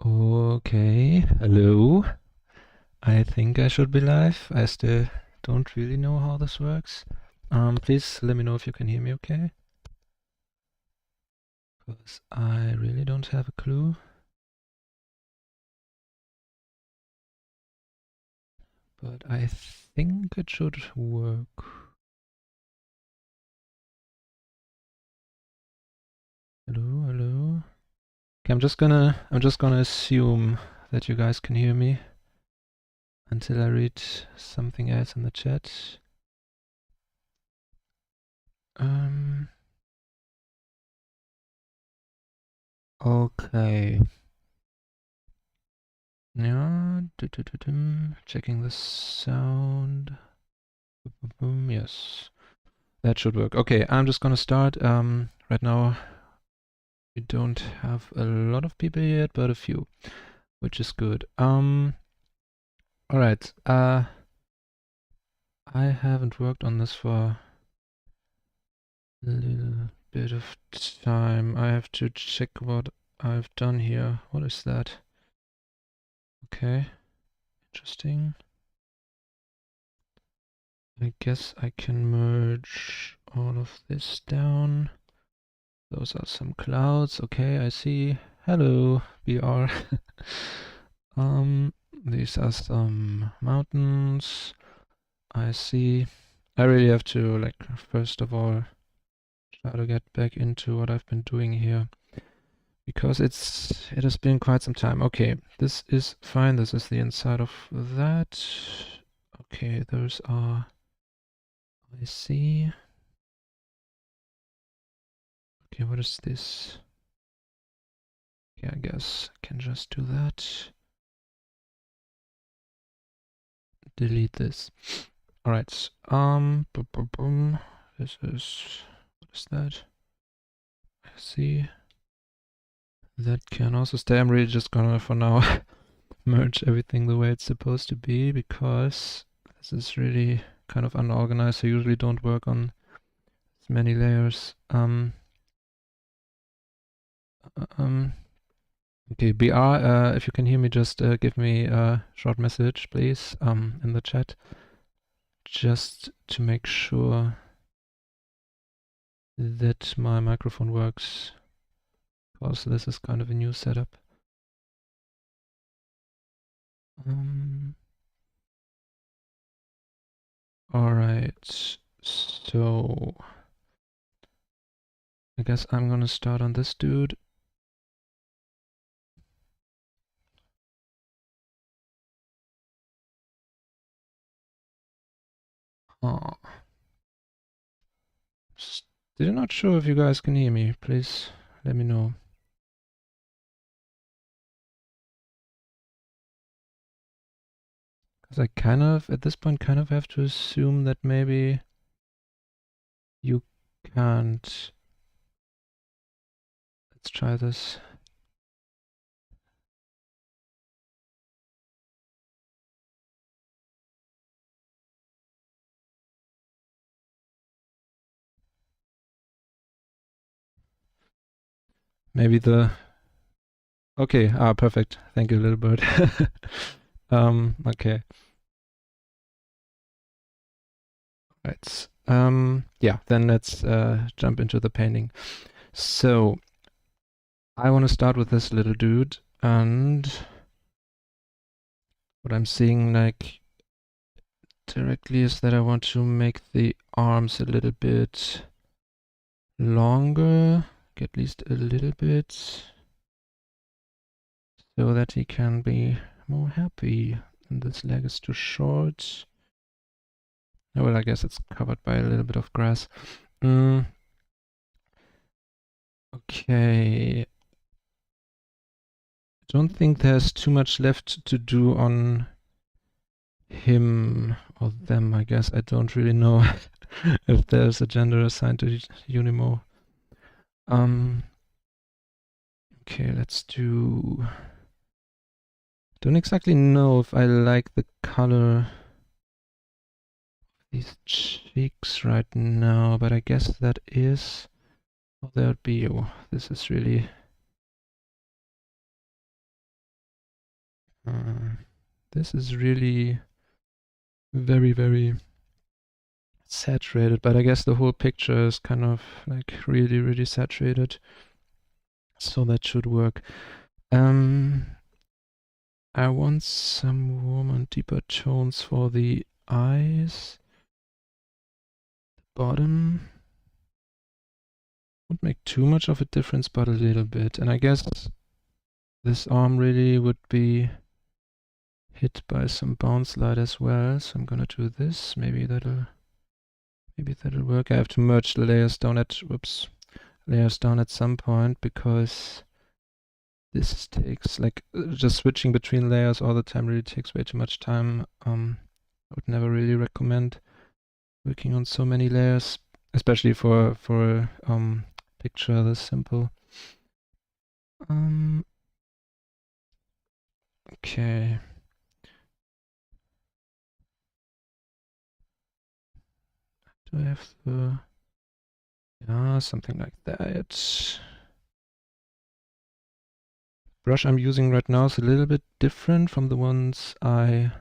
Okay, hello. I think I should be live. I still don't really know how this works. Please let me know if you can hear me okay. Because I really don't have a clue. But I think it should work. Hello, hello. Okay, I'm just gonna assume that you guys can hear me until I read something else in the chat. Okay. Yeah, checking the sound. Yes, that should work. Okay, I'm just gonna start. Right now we don't have a lot of people yet, but a few, which is good. All right. I haven't worked on this for a little bit of time. I have to check what I've done here. What is that? Okay, interesting. I guess I can merge all of this down. Those are some clouds. Okay, I see. Hello, BR. These are some mountains. I see. I really have to, like, first of all, try to get back into what I've been doing here. Because it has been quite some time. Okay, this is fine. This is the inside of that. Okay, those are... I see. Okay, what is this? Okay, I guess I can just do that. Delete this. All right. Boom, boom, boom. This is, what is that? I see. That can also stay. I'm really just gonna, for now, merge everything the way it's supposed to be, because this is really kind of unorganized. I usually don't work on as many layers. Okay, BR, if you can hear me, just give me a short message, please, in the chat, just to make sure that my microphone works, because this is kind of a new setup. Alright, so I guess I'm gonna start on this dude. Oh. Still not sure if you guys can hear me. Please let me know. Because I kind of, at this point, kind of have to assume that maybe you can't. Let's try this. Maybe the... Okay, perfect. Thank you, little bird. Okay. Right. Yeah, then let's jump into the painting. So, I want to start with this little dude, and what I'm seeing, like, directly is that I want to make the arms a little bit longer, at least a little bit, so that he can be more happy. And this leg is too short. Oh, well, I guess it's covered by a little bit of grass. Okay. I don't think there's too much left to do on him or them, I guess. I don't really know if there's a gender assigned to Unimo. Okay, let's do... Don't exactly know if I like the color of these cheeks right now, but I guess that is... Oh, there'd be... Oh, this is really... This is really very, very saturated, but I guess the whole picture is kind of like really, really saturated. So that should work. I want some warm and deeper tones for the eyes. Bottom won't make too much of a difference, but a little bit. And I guess this arm really would be hit by some bounce light as well. So I'm gonna do this. Maybe that'll work. I have to merge the layers down at some point because this takes like just switching between layers all the time really takes way too much time. I would never really recommend working on so many layers, especially for picture this simple. Okay. Do I have the... Yeah, something like that. Brush I'm using right now is a little bit different from the ones I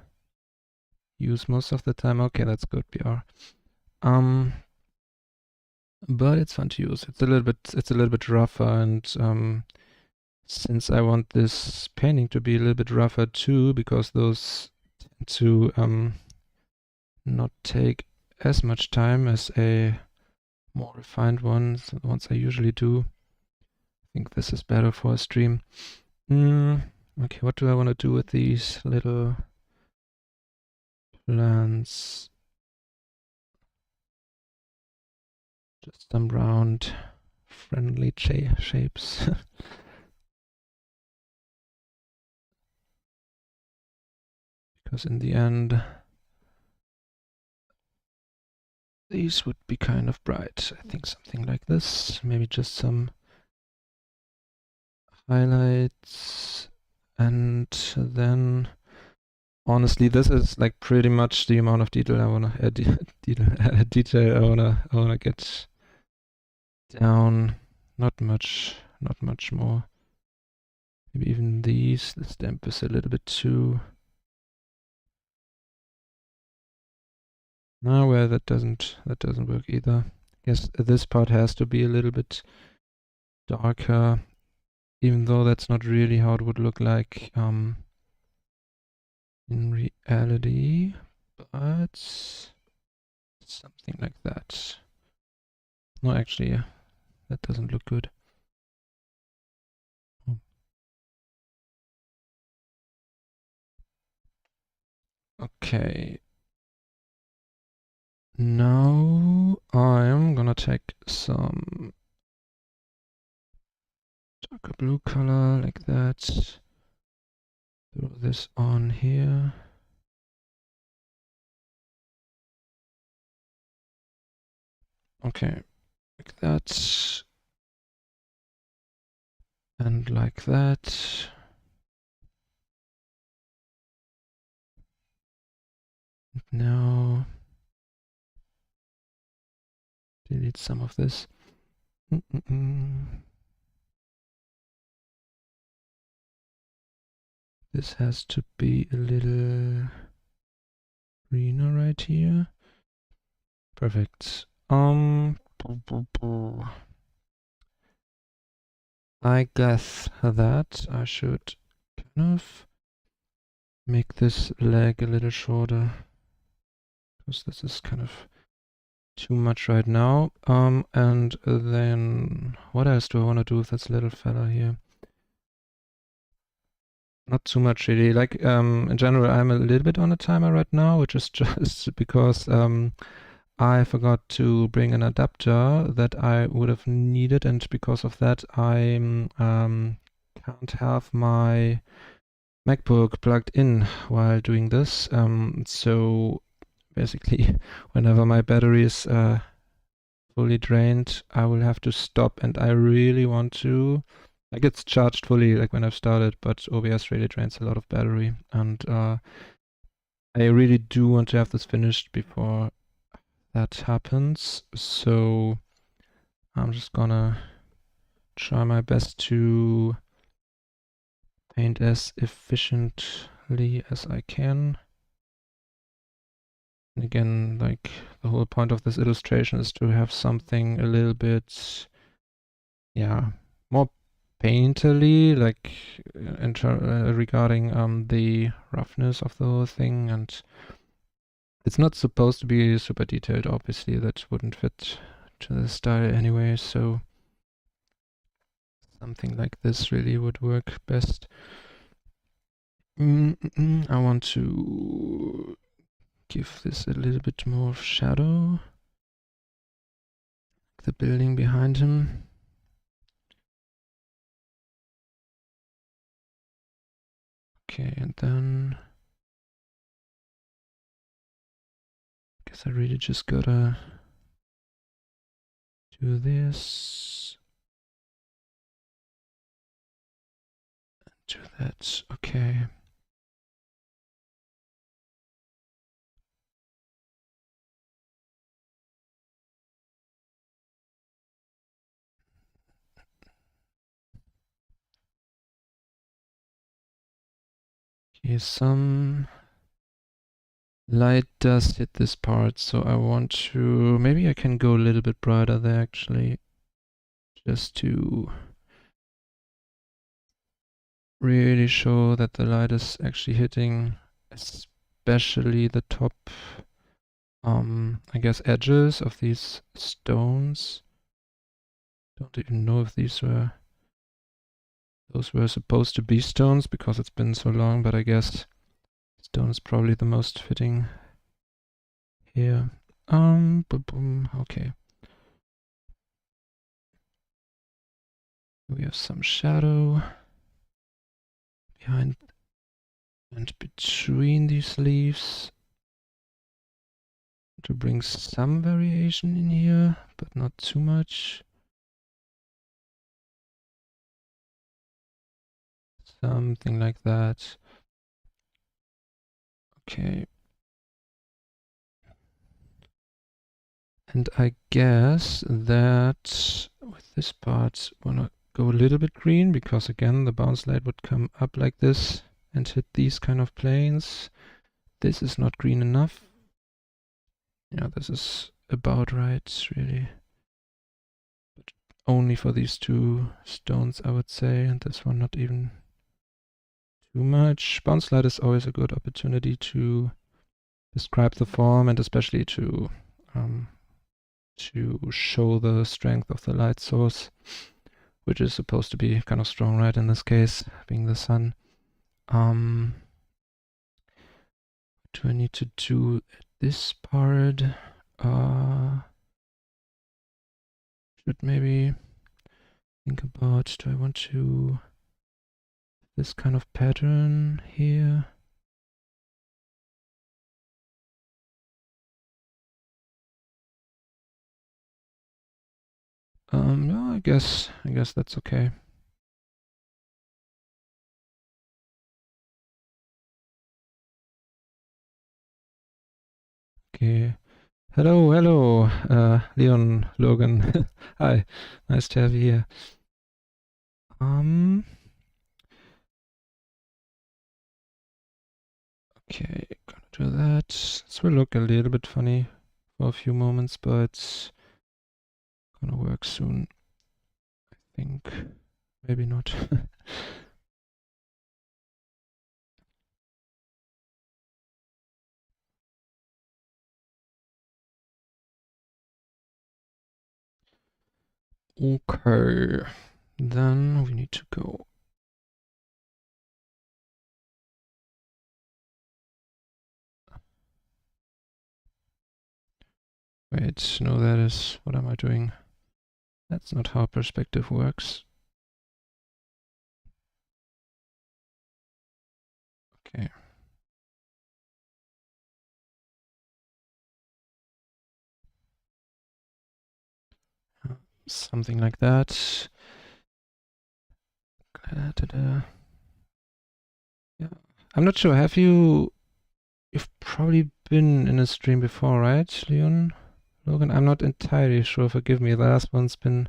use most of the time. Okay, that's good, PR. But it's fun to use. It's a little bit rougher, and since I want this painting to be a little bit rougher too, because those tend to not take as much time as a more refined ones, the ones I usually do. I think this is better for a stream. Okay, what do I want to do with these little plants? Just some round, friendly shapes. Because in the end, these would be kind of bright. I think something like this. Maybe just some highlights. And then, honestly, this is like pretty much the amount of detail I wanna detail I wanna get down. Not much more. Maybe even these. The stamp is a little bit too. No, well, that doesn't work either. I guess this part has to be a little bit darker, even though that's not really how it would look like in reality, but something like that. No, actually, that doesn't look good. Okay. Now I'm gonna take some darker blue color like that. Throw this on here. Okay, like that. And like that. Now delete some of this. This has to be a little greener right here. Perfect. I guess that I should kind of make this leg a little shorter, because this is kind of too much right now. And then what else do I want to do with this little fella here? Not too much really. Like in general, I'm a little bit on a timer right now, which is just because I forgot to bring an adapter that I would have needed, and because of that, I can't have my MacBook plugged in while doing this. So basically, whenever my battery is fully drained, I will have to stop, and I really want to. Like, it's charged fully, like when I've started, but OBS really drains a lot of battery, and I really do want to have this finished before that happens. So I'm just gonna try my best to paint as efficiently carefully as I can. And again, like the whole point of this illustration is to have something a little bit, yeah, more painterly, like regarding the roughness of the whole thing. And it's not supposed to be super detailed, obviously, that wouldn't fit to the style anyway, so something like this really would work best. I want to give this a little bit more shadow. The building behind him. Okay, and then I guess I really just gotta do this. Do that. Okay. Okay, some light does hit this part, so I want to... Maybe I can go a little bit brighter there, actually. Just to really show that the light is actually hitting, especially the top, I guess, edges of these stones. Don't even know if those were supposed to be stones because it's been so long, but I guess stone is probably the most fitting here. Okay. We have some shadow behind and between these leaves to bring some variation in here, but not too much. Something like that. Okay. And I guess that with this part, I want to go a little bit green because again, the bounce light would come up like this and hit these kind of planes. This is not green enough. Yeah, this is about right, really. But only for these two stones, I would say, and this one not even too much. Bounce light is always a good opportunity to describe the form and especially to show the strength of the light source, which is supposed to be kind of strong, right? In this case, being the sun. What do I need to do at this part? Should maybe think about, do I want to this kind of pattern here? No, I guess that's okay. Okay. Hello, Leon, Logan. Hi, nice to have you here. Okay, gonna do that. This will look a little bit funny for a few moments, but gonna work soon. I think. Maybe not. Okay, then we need to go. Wait, no, that is, what am I doing? That's not how perspective works. Okay. Something like that. Yeah. I'm not sure, you've probably been in a stream before, right, Leon? Logan, I'm not entirely sure, forgive me, the last one's been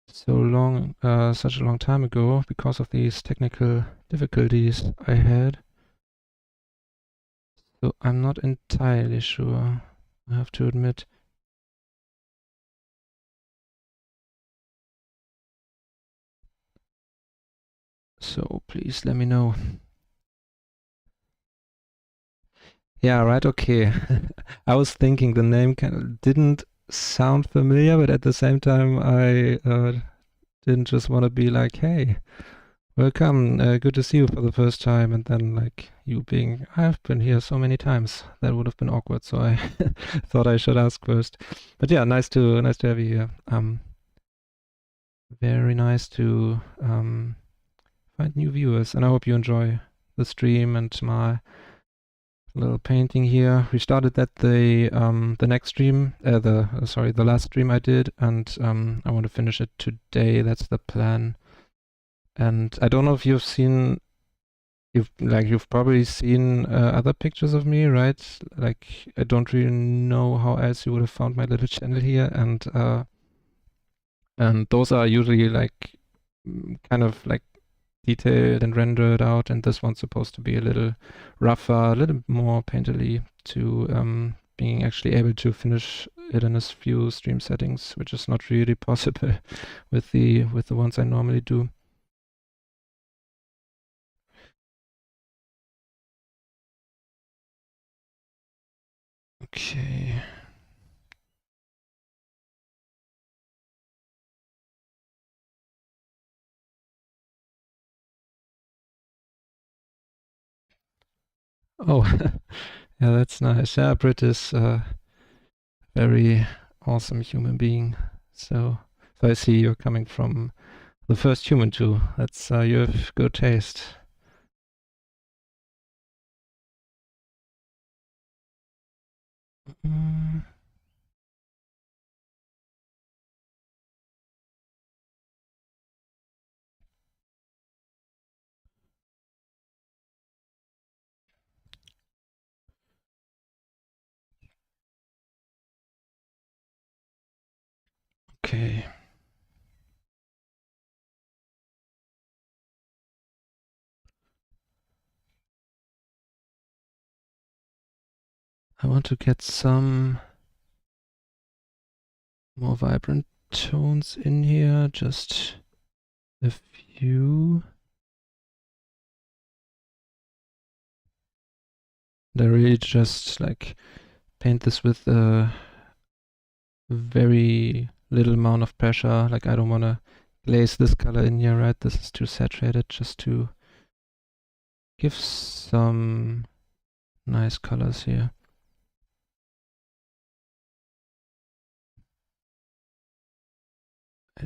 so long, such a long time ago because of these technical difficulties I had. So I'm not entirely sure, I have to admit. So please let me know. Yeah, right, okay. I was thinking the name didn't sound familiar, but at the same time I didn't just want to be like, hey, welcome, good to see you for the first time, and then like you being, I've been here so many times. That would have been awkward, so I thought I should ask first. But yeah, nice to have you here. Very nice to find new viewers, and I hope you enjoy the stream and my little painting here. We started that the next stream, the last stream I did, and I want to finish it today. That's the plan. And I don't know if you've seen, you've probably seen other pictures of me, right? Like I don't really know how else you would have found my little channel here, and those are usually like kind of like detailed and rendered out, and this one's supposed to be a little rougher, a little more painterly to being actually able to finish it in a few stream settings, which is not really possible with the ones I normally do. Okay. Oh, yeah, that's nice. Yeah, Brit is a very awesome human being. So I see you're coming from the first human too. That's you have good taste. Mm. Okay. I want to get some more vibrant tones in here, just a few. And I really just like paint this with a very little amount of pressure. Like I don't want to glaze this color in here, right? This is too saturated, just to give some nice colors here.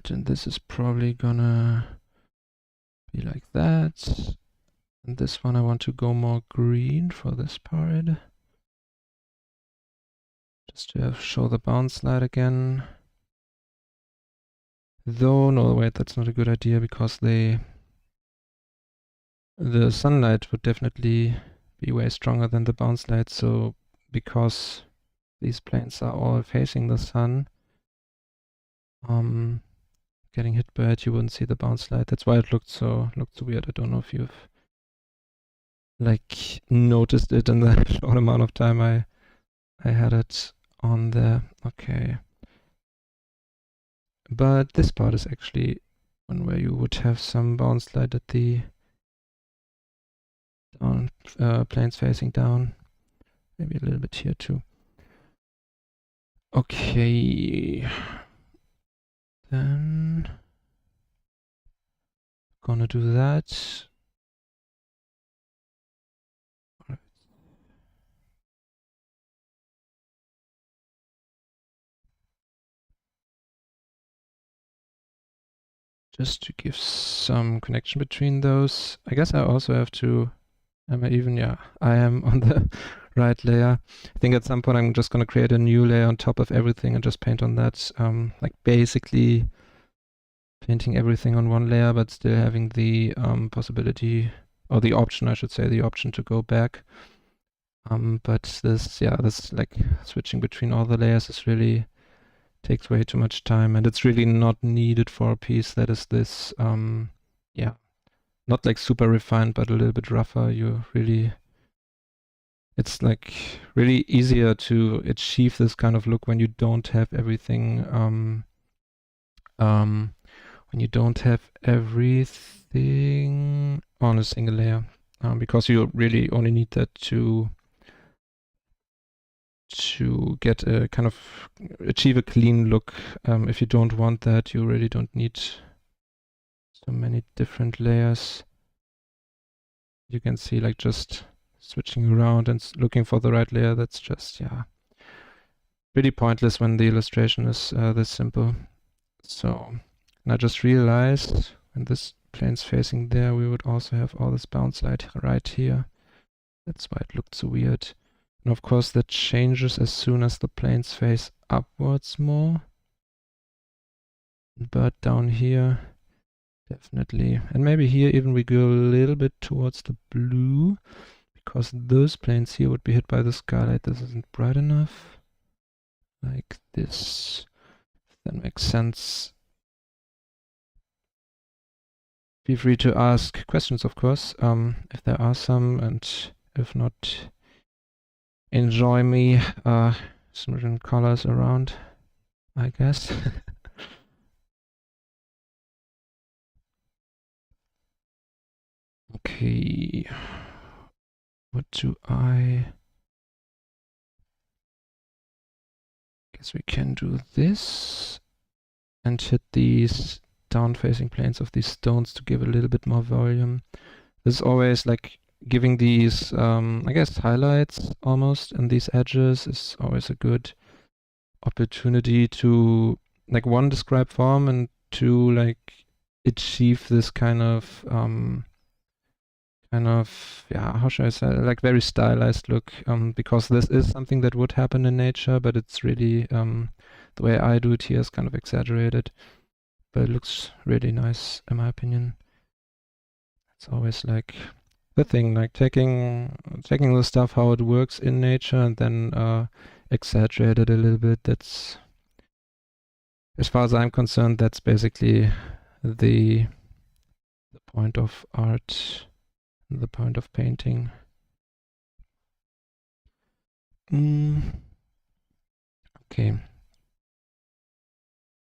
And this is probably gonna be like that. And this one I want to go more green for this part. Just to show the bounce light again. Though, no, wait, that's not a good idea because the sunlight would definitely be way stronger than the bounce light. So because these planes are all facing the sun, getting hit by it, you wouldn't see the bounce light. That's why it looked so weird. I don't know if you've like noticed it in the short amount of time I had it on there. Okay. But this part is actually one where you would have some bounce light at the down planes facing down. Maybe a little bit here too. Okay. Then gonna do that. Just to give some connection between those. I guess I also have to, am I even, yeah, I am on the right layer. I think at some point I'm just gonna create a new layer on top of everything and just paint on that. Like basically painting everything on one layer, but still having the possibility, or the option, I should say, the option to go back. But this, yeah, this like switching between all the layers is really takes way too much time, and it's really not needed for a piece that is this, yeah, not like super refined, but a little bit rougher. You really it's like really easier to achieve this kind of look when you don't have everything when you don't have everything on a single layer, because you really only need that to get a kind of achieve a clean look. If you don't want that, you really don't need so many different layers. You can see, like, just switching around and looking for the right layer, that's just, yeah, pretty pointless when the illustration is this simple. So, and I just realized when this plane's facing there, we would also have all this bounce light right here. That's why it looked so weird. And of course that changes as soon as the planes face upwards more. But down here, definitely. And maybe here even we go a little bit towards the blue, because those planes here would be hit by the skylight. This isn't bright enough. Like this. That makes sense. Feel free to ask questions, of course, if there are some, and if not, enjoy me smudging colors around, I guess. Okay, what do I guess we can do this and hit these down-facing planes of these stones to give a little bit more volume. This is always like giving these, I guess, highlights almost, and these edges is always a good opportunity to, like, one, describe form, and two, like, achieve this kind of, yeah, how should I say, like, very stylized look, because this is something that would happen in nature, but it's really, the way I do it here is kind of exaggerated, but it looks really nice in my opinion. It's always like the thing, like taking the stuff how it works in nature and then exaggerate it a little bit. That's, as far as I'm concerned, that's basically the point of art, the point of painting. Okay.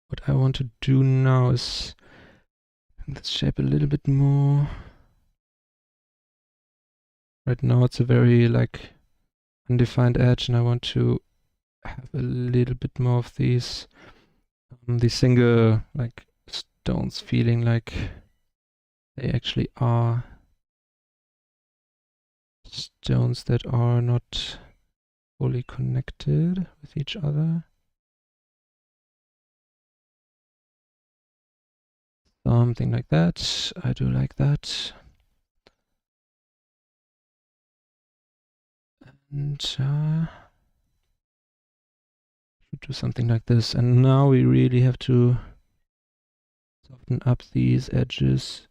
What I want to do now is this shape a little bit more. Right now it's a very, like, undefined edge, and I want to have a little bit more of these single, like, stones feeling like they actually are stones that are not fully connected with each other. Something like that. I do like that. And should do something like this. And now we really have to soften up these edges.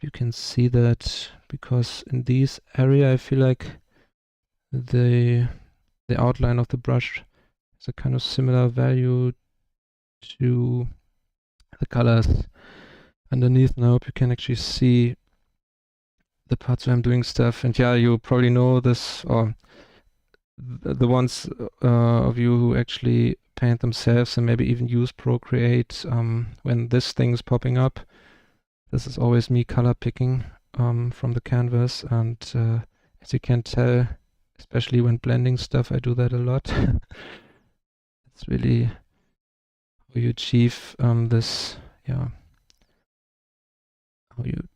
You can see that, because in this area I feel like the outline of the brush is a kind of similar value to the colors underneath. And I hope you can actually see the parts where I'm doing stuff. And yeah, you probably know this, or the ones of you who actually paint themselves and maybe even use Procreate, when this thing is popping up, this is always me color picking from the canvas. And as you can tell, especially when blending stuff, I do that a lot. It's really how you achieve this, yeah, how you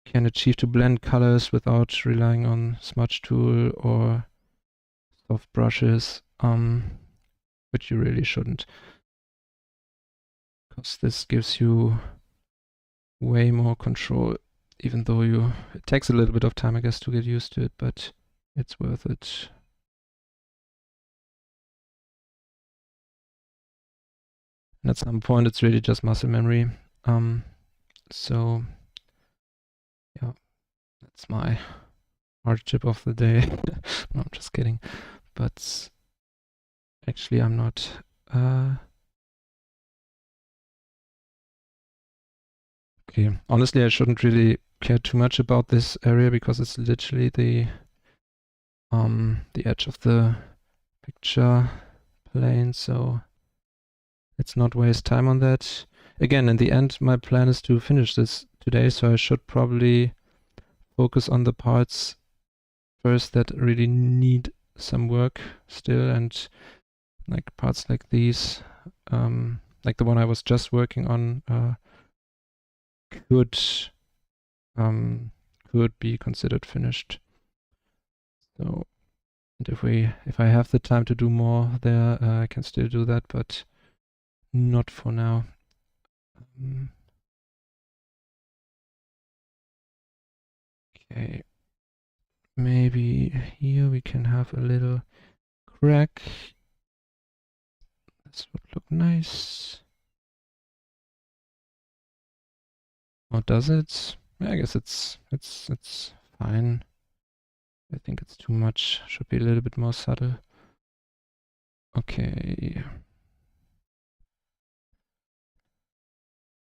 can achieve to blend colors without relying on smudge tool or soft brushes, which you really shouldn't, because this gives you way more control, even though it takes a little bit of time, I guess, to get used to it, but it's worth it. And at some point it's really just muscle memory. So yeah, that's my art tip of the day. No, I'm just kidding. But actually I'm not okay. Honestly, I shouldn't really care too much about this area, because it's literally the the edge of the picture plane, so let's not waste time on that. Again, in the end, my plan is to finish this today, so I should probably focus on the parts first that really need some work still, and like parts like these, like the one I was just working on, could be considered finished. So, and if I have the time to do more there, I can still do that, but not for now. Okay, maybe here we can have a little crack. This would look nice. Or does it? I guess it's fine. I think it's too much. Should be a little bit more subtle. Okay.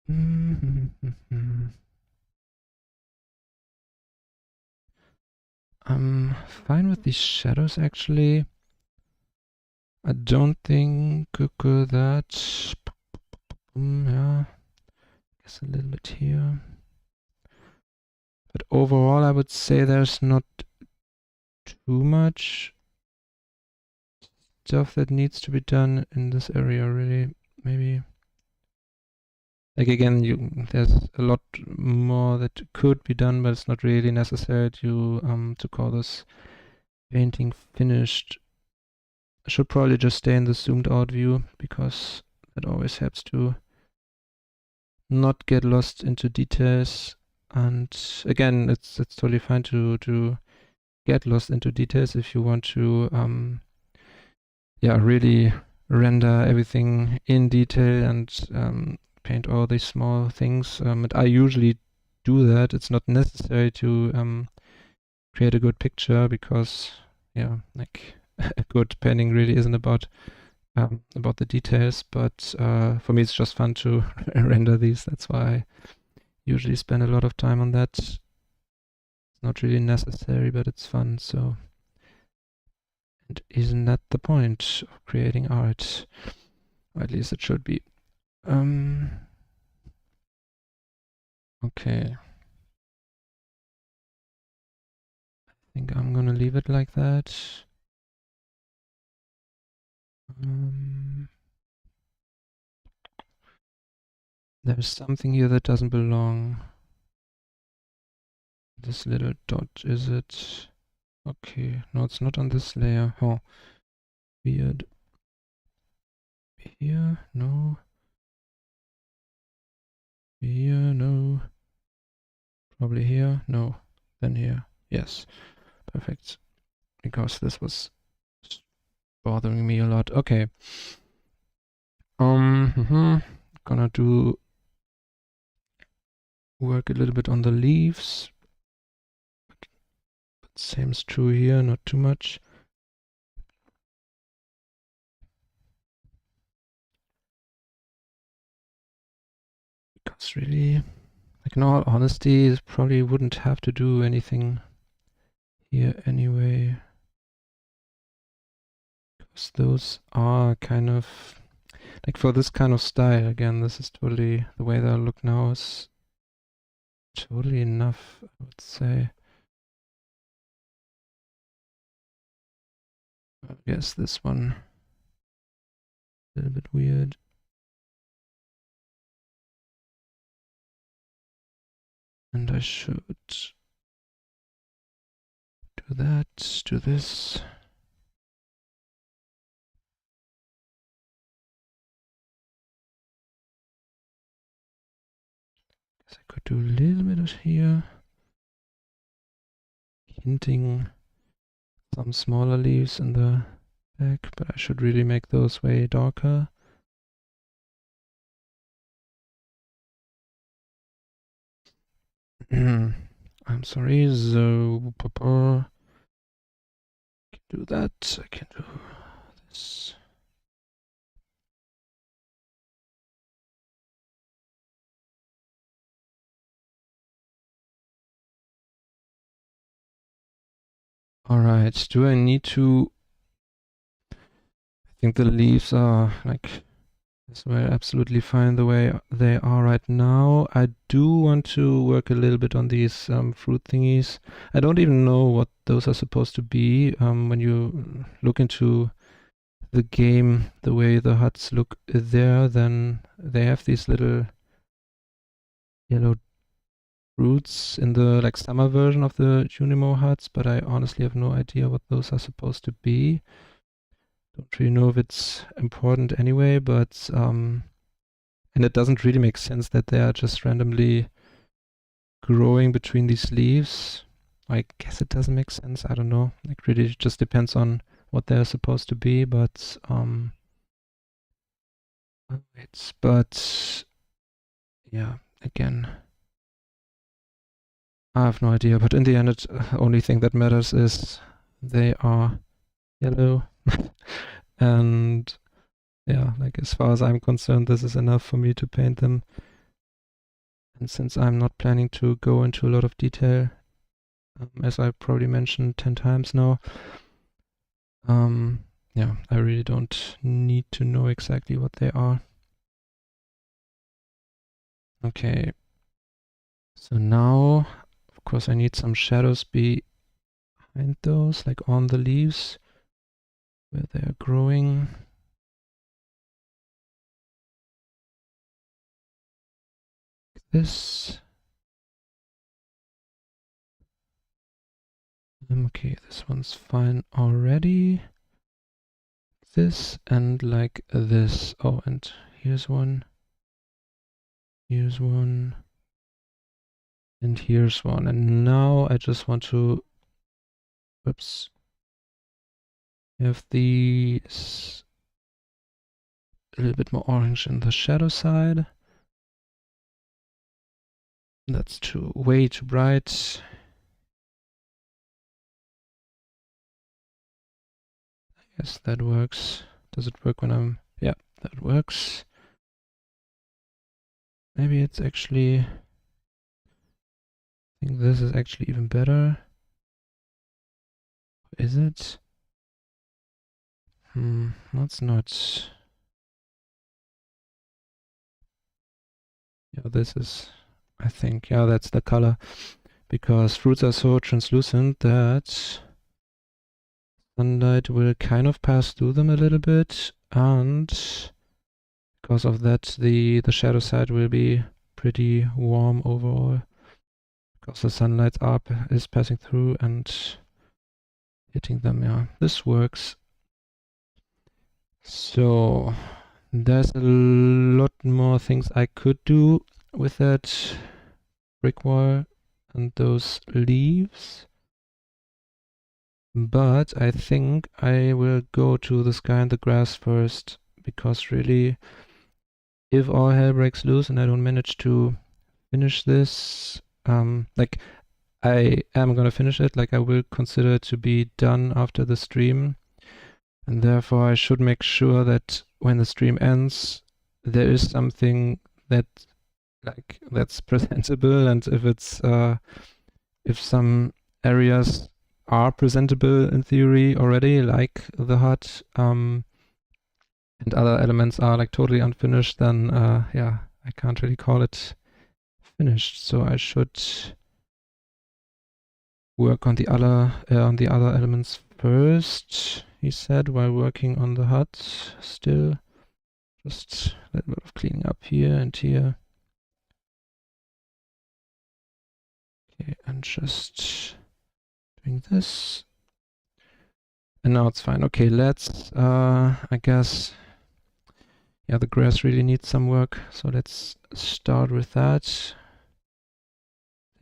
I'm fine with these shadows actually. I don't think that. Yeah, guess a little bit here. But overall, I would say there's not too much stuff that needs to be done in this area, really. Maybe. Like again, there's a lot more that could be done, but it's not really necessary to call this painting finished. I should probably just stay in the zoomed out view because it always helps to not get lost into details. And again, it's totally fine to get lost into details if you want to really render everything in detail and paint all these small things. And I usually do that. It's not necessary to create a good picture because, yeah, like a good painting really isn't about the details. But for me, it's just fun to render these. That's why I usually spend a lot of time on that. It's not really necessary, but it's fun. So, and isn't that the point of creating art? Or at least it should be. Okay. I think I'm gonna leave it like that. There's something here that doesn't belong. This little dot, is it? Okay, no, it's not on this layer. Oh, weird. Here, no. Here, no. Probably here, no. Then here, yes. Perfect. Because this was bothering me a lot. Okay. Gonna do work a little bit on the leaves. Same's true here, not too much. Because really, like in all honesty, it probably wouldn't have to do anything here anyway. Because those are kind of, like for this kind of style, again, this is totally, the way they look now is totally enough, I would say. I guess this one, a little bit weird. And I should do that, do this. Guess I could do a little bit of here. Hinting some smaller leaves in the back, but I should really make those way darker. I'm sorry, so I can do that. I can do this. Alright, do I need to... I think the leaves are like... We're absolutely fine the way they are right now. I do want to work a little bit on these fruit thingies. I don't even know what those are supposed to be. When you look into the game, the way the huts look there, then they have these little yellow fruits in the like summer version of the Junimo huts, but I honestly have no idea what those are supposed to be. Don't really know if it's important anyway, but and it doesn't really make sense that they are just randomly growing between these leaves. I guess it doesn't make sense. I don't know. Like really it just depends on what they're supposed to be, but yeah, again, I have no idea, but in the end, the only thing that matters is they are yellow. And yeah, like as far as I'm concerned, this is enough for me to paint them. And since I'm not planning to go into a lot of detail, as I probably mentioned 10 times now, yeah, I really don't need to know exactly what they are. Okay, so now, of course, I need some shadows behind those, like on the leaves where they are growing. Like this. Okay, this one's fine already. This and like this. Oh, and here's one. Here's one. And here's one. And now I just want to, whoops, have these a little bit more orange in the shadow side. That's way too bright. I guess that works. Does it work when I'm... Yeah, that works. Maybe it's actually... I think this is actually even better. Is it? That's not... Yeah, this is... I think, yeah, that's the color. Because fruits are so translucent that sunlight will kind of pass through them a little bit, and because of that, the shadow side will be pretty warm overall, because the sunlight is passing through and hitting them. Yeah, this works. So there's a lot more things I could do with that brick wall and those leaves, but I think I will go to the sky and the grass first, because really, if all hell breaks loose and I don't manage to finish this, like I am gonna finish it, like I will consider it to be done after the stream, and therefore I should make sure that when the stream ends, there is something that's presentable, and if it's if some areas are presentable in theory already, like the hut, and other elements are like totally unfinished, then yeah, I can't really call it finished. So I should work on the other elements first, he said, while working on the hut still. Just a little bit of cleaning up here and here. Okay, and just doing this. And now it's fine. Okay, let's, I guess, yeah, the grass really needs some work. So let's start with that.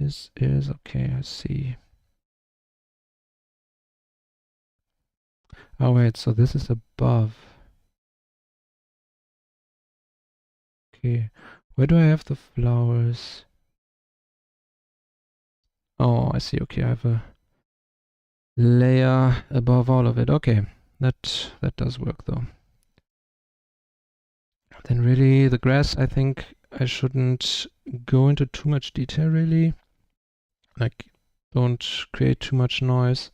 This is, okay, I see. Oh wait, so this is above. Okay, where do I have the flowers? Oh, I see. Okay, I have a layer above all of it. Okay, that does work though. Then really the grass, I think I shouldn't go into too much detail really. Like, don't create too much noise.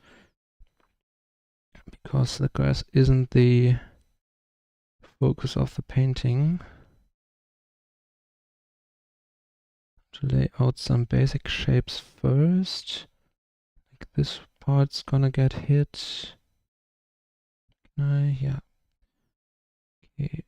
because the grass isn't the focus of the painting. To lay out some basic shapes first. Like this part's gonna get hit. Yeah. Okay.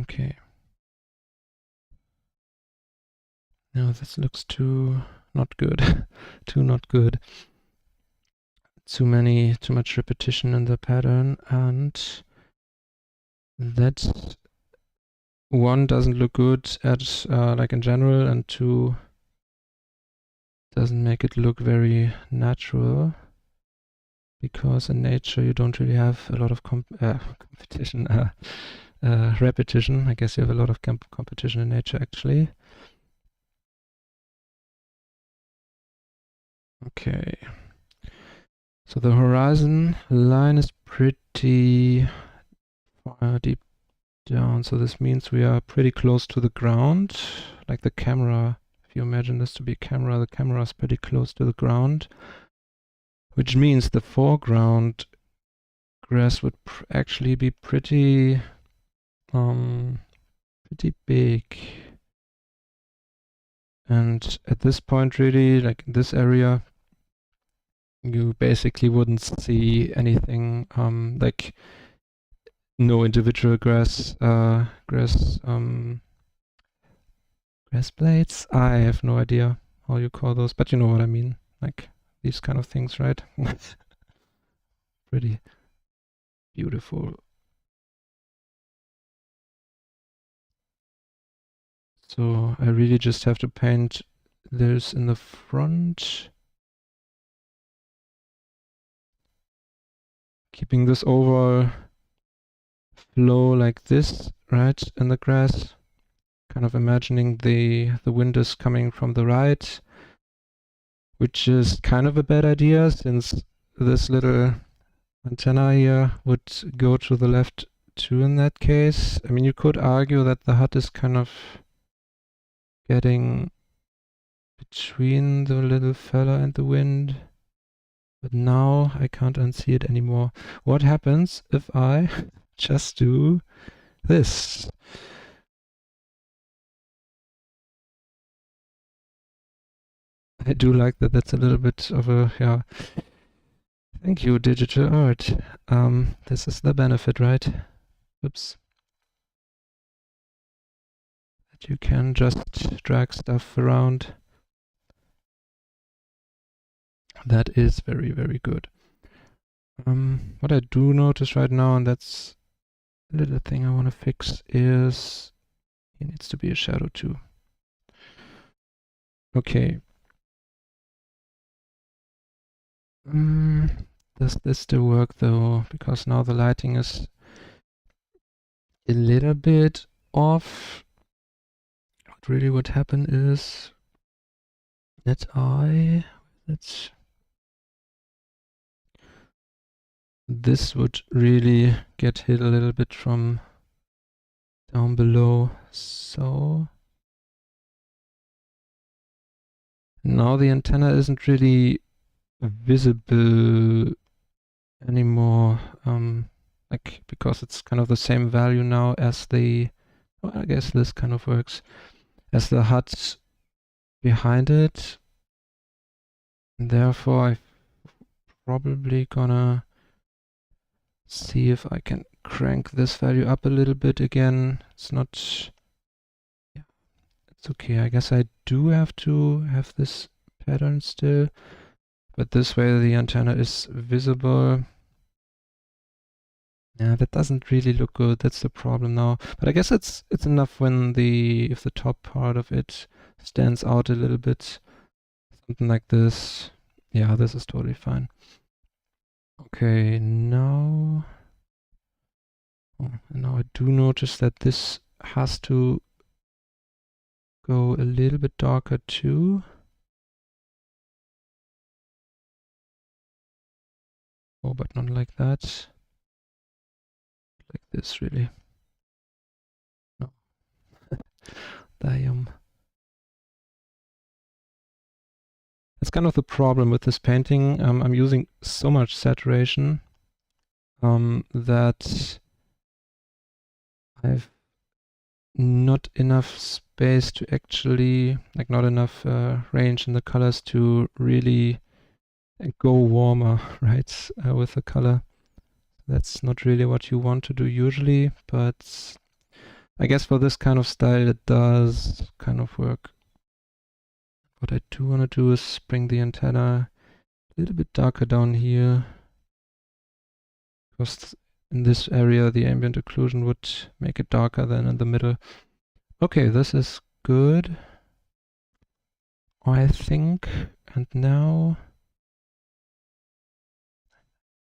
Okay. No, this looks too not good. Too not good. Too much repetition in the pattern, and that one doesn't look good at like in general, and two doesn't make it look very natural, because in nature you don't really have a lot of competition, repetition. I guess you have a lot of competition in nature actually. Okay. So the horizon line is pretty far deep down, so this means we are pretty close to the ground, like the camera. If you imagine this to be a camera, the camera is pretty close to the ground, which means the foreground grass would actually be pretty big. And at this point, really, like in this area, you basically wouldn't see anything, like no individual grass blades. I have no idea how you call those, but you know what I mean. Like these kind of things, right? Pretty beautiful. So I really just have to paint this in the front. Keeping this overall flow like this, right, in the grass. Kind of imagining the wind is coming from the right, which is kind of a bad idea since this little antenna here would go to the left too in that case. I mean, you could argue that the hut is kind of getting between the little fella and the wind, but now I can't unsee it anymore. What happens if I just do this? I do like that. That's a little bit of a, yeah. Thank you, digital art. This is the benefit, right? Oops. That you can just drag stuff around. That is very, very good. What I do notice right now, and that's a little thing I want to fix, is it needs to be a shadow too. Okay. Does this still work though? Because now the lighting is a little bit off. What really would happen is that this would really get hit a little bit from down below. So now the antenna isn't really visible anymore, like because it's kind of the same value now as the, well, I guess this kind of works, as the hut behind it. And therefore I'm probably gonna see if I can crank this value up a little bit again. It's not, yeah, it's okay. I guess I do have to have this pattern still, but this way the antenna is visible. Yeah, that doesn't really look good. That's the problem now. But I guess it's enough when if the top part of it stands out a little bit. Something like this. Yeah, this is totally fine. Okay, now Oh, and now I do notice that this has to go a little bit darker too. Oh, but not like that. Like this, really. No. Damn. That's kind of the problem with this painting. I'm using so much saturation that I've not enough space to actually, like not enough range in the colors to really go warmer, right, with the color. That's not really what you want to do usually, but I guess for this kind of style it does kind of work. What I do want to do is bring the antenna a little bit darker down here, because in this area the ambient occlusion would make it darker than in the middle. Okay, this is good, I think. And now I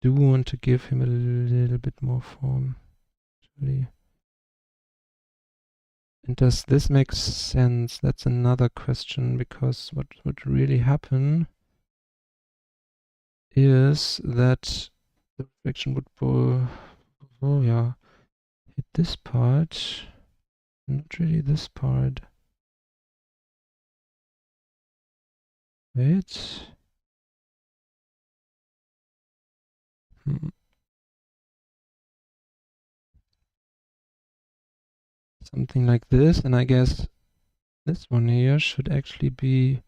do want to give him a little bit more form, actually. And does this make sense? That's another question, because what would really happen is that the reflection would hit this part, not really this part. Wait. Something like this, and I guess this one here should actually be,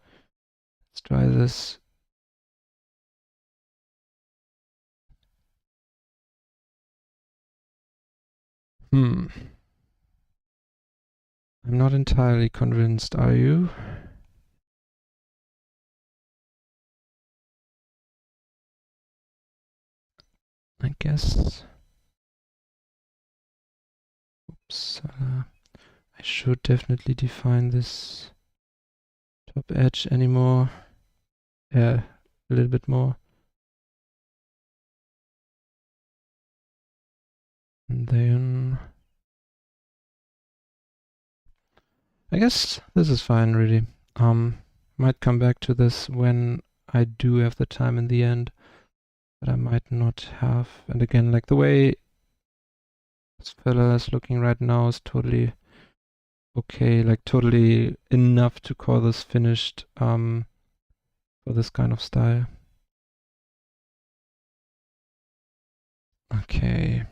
let's try this. I'm not entirely convinced, are you? I guess. Oops. I should definitely define this top edge anymore. Yeah, a little bit more. And then I guess this is fine, really. Might come back to this when I do have the time in the end, but I might not have. And again, like the way this fella is looking right now is totally okay, like totally enough to call this finished for this kind of style. Okay.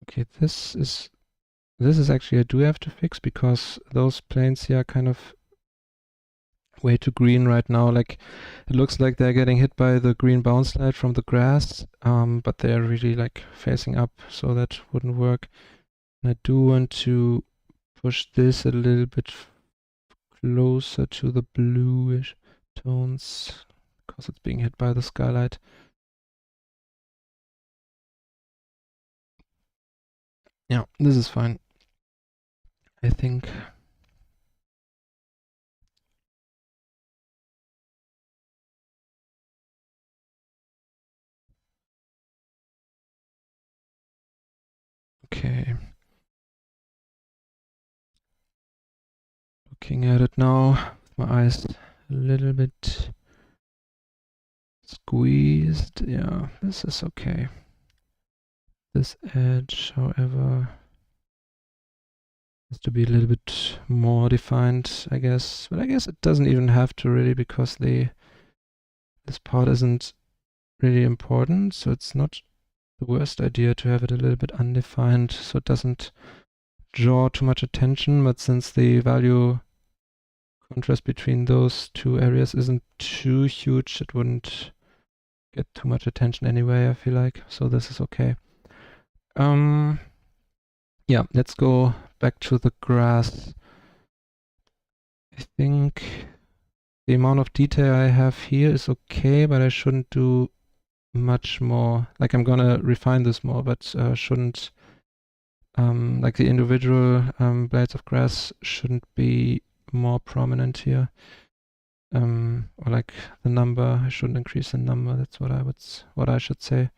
Okay, this is actually I do have to fix, because those planes here are kind of way too green right now. Like it looks like they're getting hit by the green bounce light from the grass, but they're really like facing up, so that wouldn't work. And I do want to push this a little bit closer to the bluish tones, because it's being hit by the skylight. Yeah, this is fine, I think. Okay. Looking at it now, with my eyes a little bit squeezed. Yeah, this is okay. This edge, however, has to be a little bit more defined, I guess. But I guess it doesn't even have to really, because this part isn't really important, so it's not the worst idea to have it a little bit undefined, so it doesn't draw too much attention. But since the value contrast between those two areas isn't too huge, it wouldn't get too much attention anyway, I feel like. So this is okay. Yeah, let's go back to the grass. I think the amount of detail I have here is okay, but I shouldn't do much more. Like I'm gonna refine this more, but shouldn't, like the individual blades of grass shouldn't be more prominent here. or like the number. I shouldn't increase the number. That's what I should say.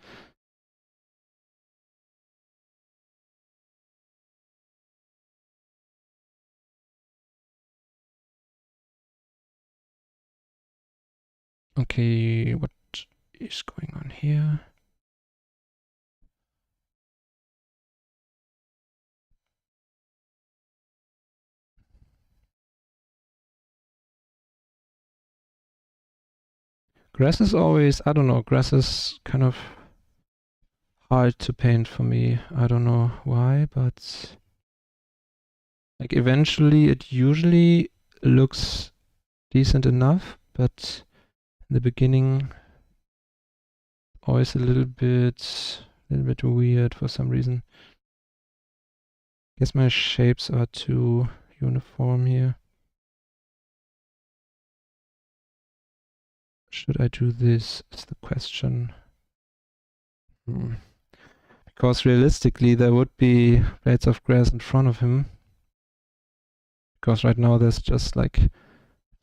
Okay, what is going on here? Grass is always, I don't know, grass is kind of hard to paint for me. I don't know why, but like eventually it usually looks decent enough, but in the beginning always a little bit weird for some reason. Guess my shapes are too uniform here. Should I do this is the question. Because realistically there would be blades of grass in front of him. Because right now there's just like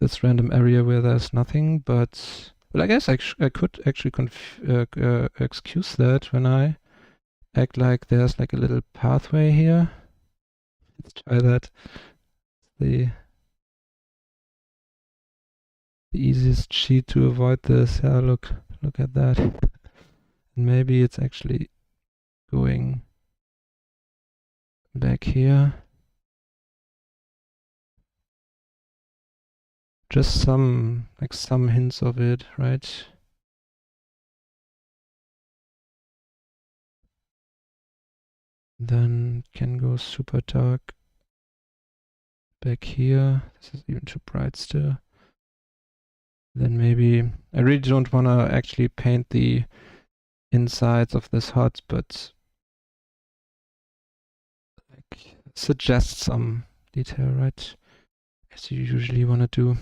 this random area where there's nothing, but I guess I could actually excuse that when I act like there's like a little pathway here. Let's try that. The easiest cheat to avoid this. Yeah, look at that. And maybe it's actually going back here. Just some hints of it, right? Then can go super dark back here. This is even too bright still. Then maybe I really don't want to actually paint the insides of this hut, but like suggest some detail, right? As you usually want to do.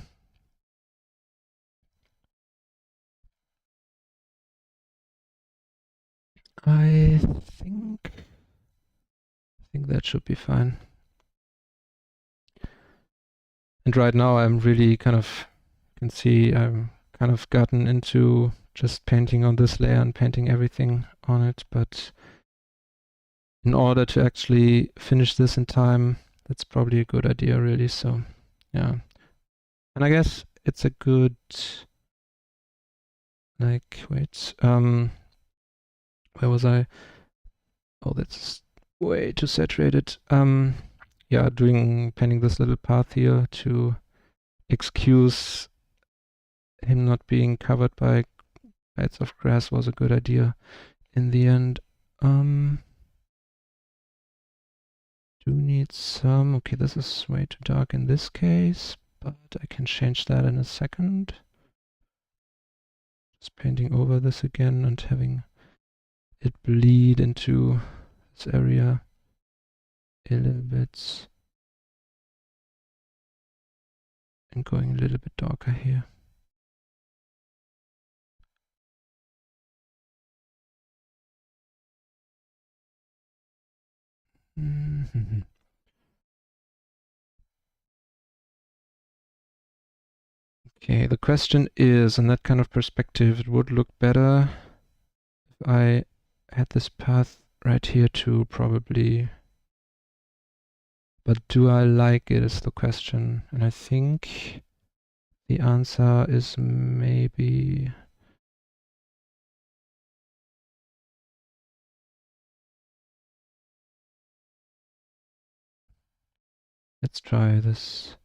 I think that should be fine. And right now I'm really kind of, you can see I'm kind of gotten into just painting on this layer and painting everything on it, but in order to actually finish this in time, that's probably a good idea really, so yeah. And I guess it's a good, like, wait, where was I? Oh, that's way too saturated. Yeah, painting this little path here to excuse him not being covered by beds of grass was a good idea in the end. Do need some, okay, this is way too dark in this case, but I can change that in a second. Just painting over this again and having it bleed into this area a little bit and going a little bit darker here. Okay, the question is, in that kind of perspective, it would look better if I had this path right here too, probably. But do I like it is the question. And I think the answer is maybe. Let's try this.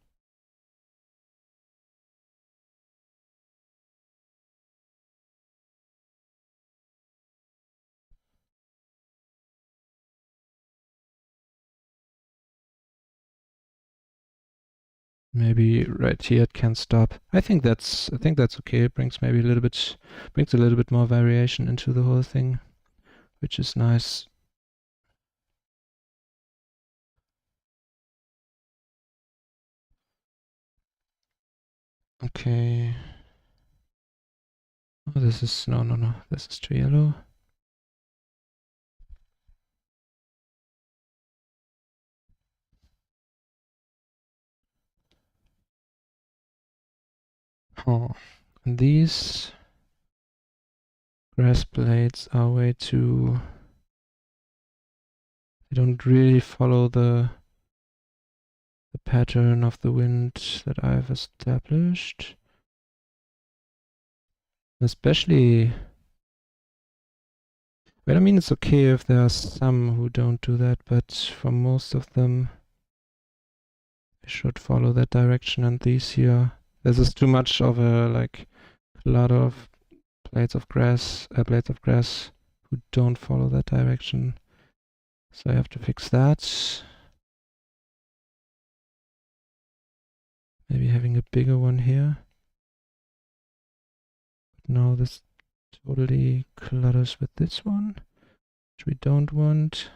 Maybe right here it can stop. I think that's okay. It brings maybe a little bit more variation into the whole thing, which is nice. Okay. Oh, this is no. This is too yellow. Oh, and these grass blades are way too... They don't really follow the pattern of the wind that I've established. Especially... Well, I mean, it's okay if there are some who don't do that, but for most of them, I should follow that direction. And these here, this is too much of a, like, clutter of blades of grass who don't follow that direction. So I have to fix that. Maybe having a bigger one here. But now this totally clutters with this one, which we don't want.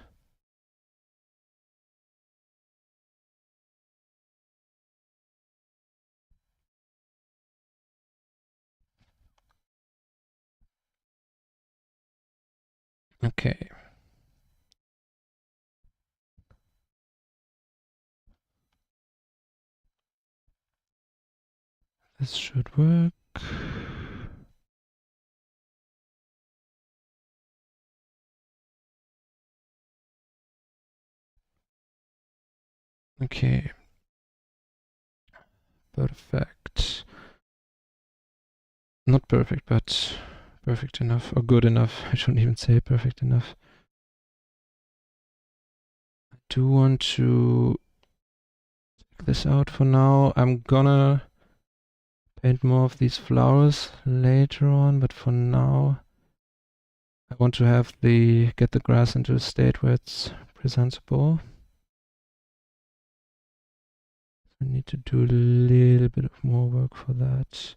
Okay. This should work. Okay. Perfect. Not perfect, but perfect enough, or good enough. I shouldn't even say perfect enough. I do want to take this out for now. I'm gonna paint more of these flowers later on, but for now I want to have get the grass into a state where it's presentable. I need to do a little bit of more work for that.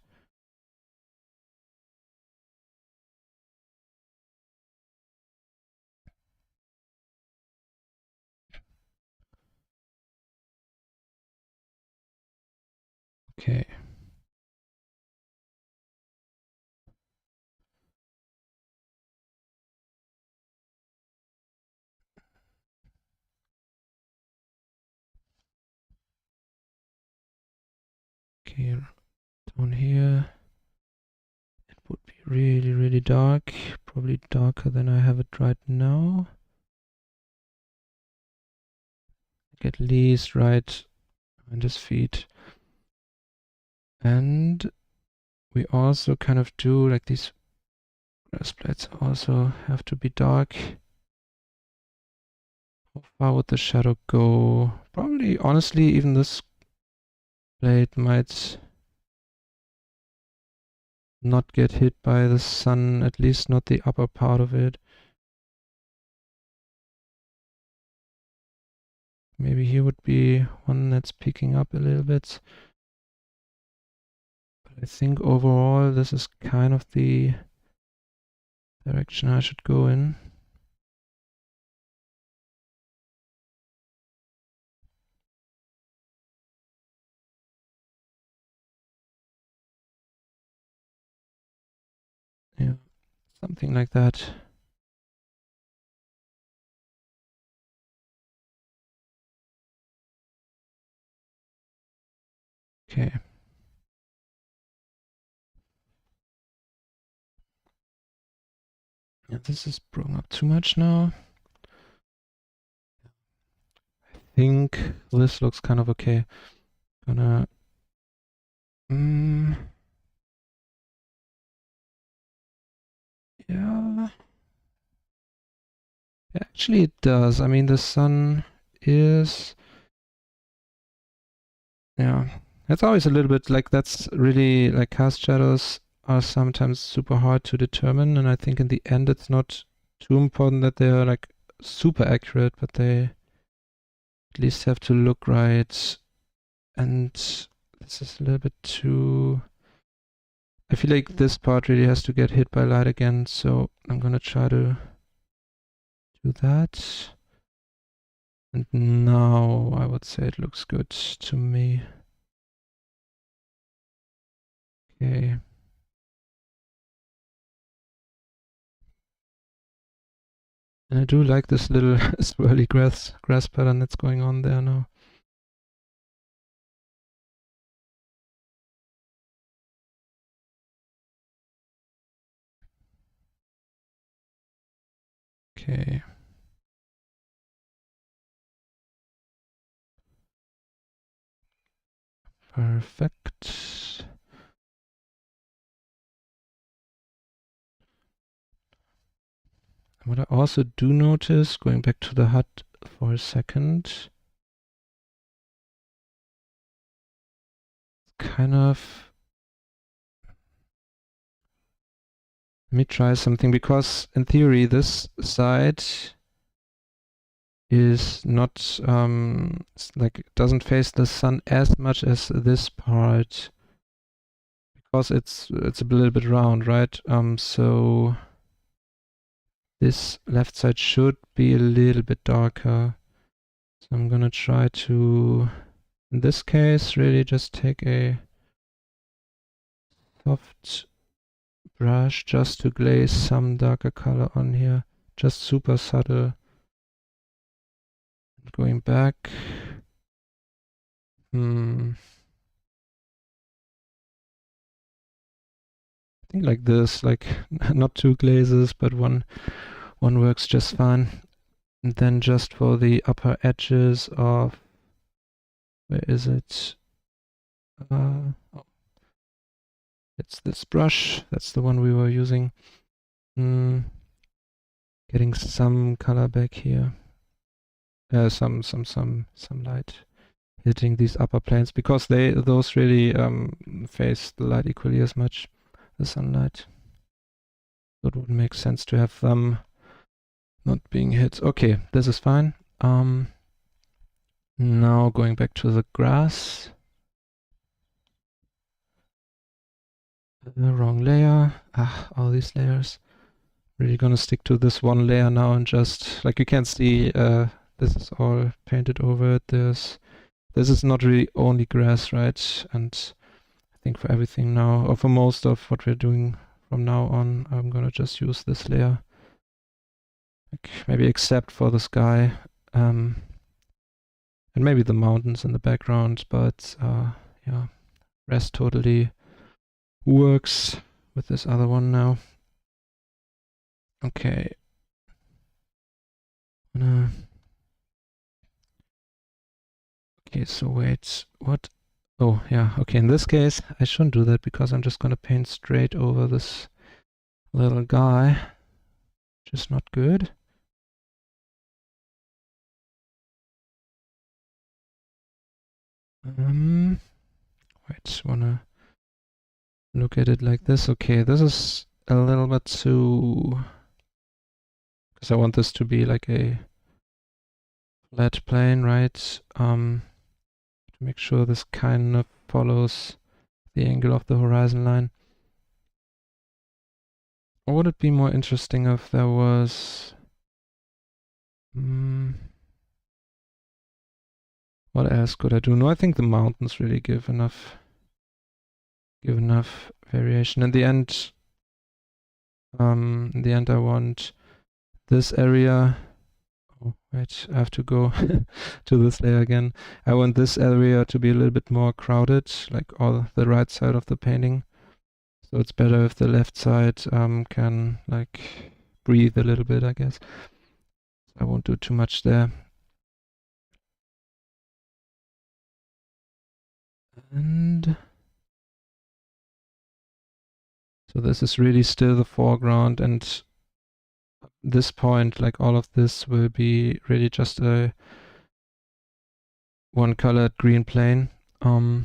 Okay. Okay, down here. It would be really, really dark. Probably darker than I have it right now. At least right behind his feet. And we also kind of do, like, these grass blades also have to be dark. How far would the shadow go? Probably, honestly, even this blade might not get hit by the sun, at least not the upper part of it. Maybe here would be one that's peeking up a little bit. But I think overall this is kind of the direction I should go in. Yeah, something like that. Okay. Yeah, this is brought up too much now. I think this looks kind of okay. Gonna... yeah. Actually, it does. I mean, the sun is... yeah. It's always a little bit like, that's really, like, cast shadows are sometimes super hard to determine, and I think in the end it's not too important that they're, like, super accurate, but they at least have to look right. And this is a little bit too... I feel like this part really has to get hit by light again, so I'm gonna try to do that. And now I would say it looks good to me. Okay. And I do like this little swirly grass pattern that's going on there now. Okay. Perfect. What I also do notice, going back to the hut for a second, kind of, let me try something, because in theory this side is not like it doesn't face the sun as much as this part, because it's a little bit round, right? So this left side should be a little bit darker. So I'm gonna try to, in this case, really just take a soft brush just to glaze some darker color on here. Just super subtle. Going back. I think like this, like not two glazes, but one works just fine. And then just for the upper edges of, where is it? Oh, it's this brush. That's the one we were using. Getting some color back here. Some light hitting these upper planes, because those really face the light equally as much, the sunlight. So it would make sense to have them not being hit. Okay, this is fine. Now going back to the grass. The wrong layer. All these layers. Really gonna stick to this one layer now, and just, like you can see, this is all painted over. This is not really only grass, right? And I think for everything now, or for most of what we're doing from now on, I'm gonna just use this layer. Like maybe except for the sky, and maybe the mountains in the background, but yeah, rest totally works with this other one now. Okay. Okay, so wait, what? Oh, yeah, okay, in this case, I shouldn't do that, because I'm just gonna paint straight over this little guy, which is not good. Wait, wanna look at it like this. Okay, this is a little bit too, because I want this to be like a flat plane, right? To make sure this kind of follows the angle of the horizon line. Or would it be more interesting if there was... what else could I do? No, I think the mountains really give enough variation. In the end, I want this area. Oh, wait, I have to go to this layer again. I want this area to be a little bit more crowded, like all the right side of the painting. So it's better if the left side can like breathe a little bit, I guess. I won't do too much there. And so this is really still the foreground, and this point, like all of this, will be really just a one colored green plane, to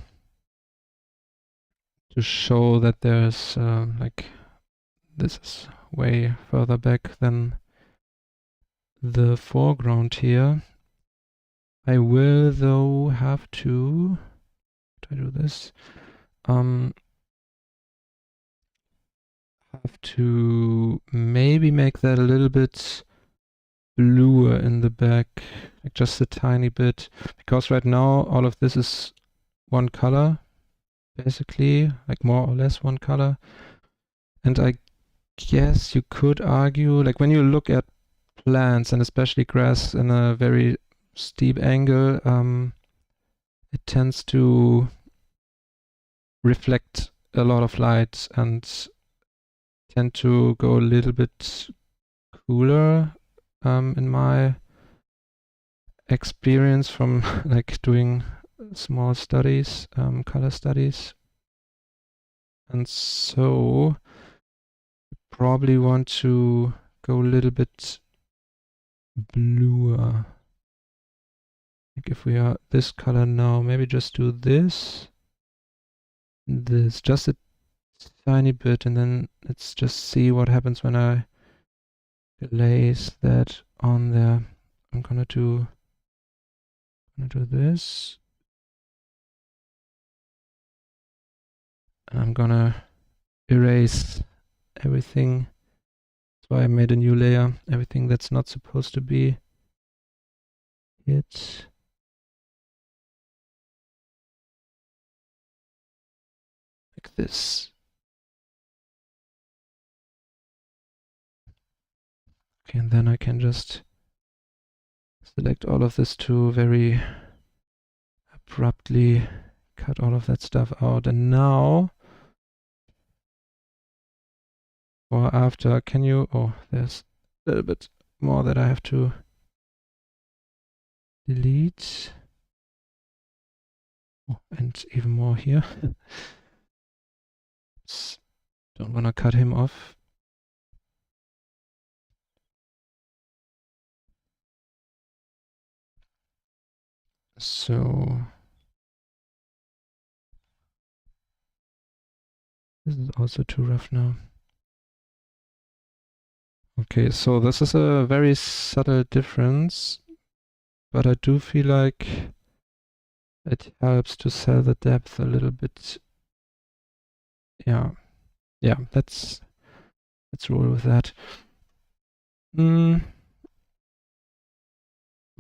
show that there's like this is way further back than the foreground here. I will though have to do this. Have to maybe make that a little bit bluer in the back, like just a tiny bit, because right now all of this is one color, basically, like more or less one color. And I guess you could argue, like when you look at plants and especially grass in a very steep angle, it tends to reflect a lot of light and tend to go a little bit cooler in my experience from like doing small studies, color studies. And so probably want to go a little bit bluer. Like if we are this color now, maybe just do this, just a tiny bit, and then let's just see what happens when I glaze that on there. I'm gonna do this, and I'm gonna erase everything. That's why I made a new layer. Everything that's not supposed to be it. Like this. Okay, and then I can just select all of this to very abruptly cut all of that stuff out. And now, or after, can you, oh, there's a little bit more that I have to delete. Oh, and even more here. Don't want to cut him off. So this is also too rough now. Okay, so this is a very subtle difference, but I do feel like it helps to sell the depth a little bit. Yeah, let's roll with that.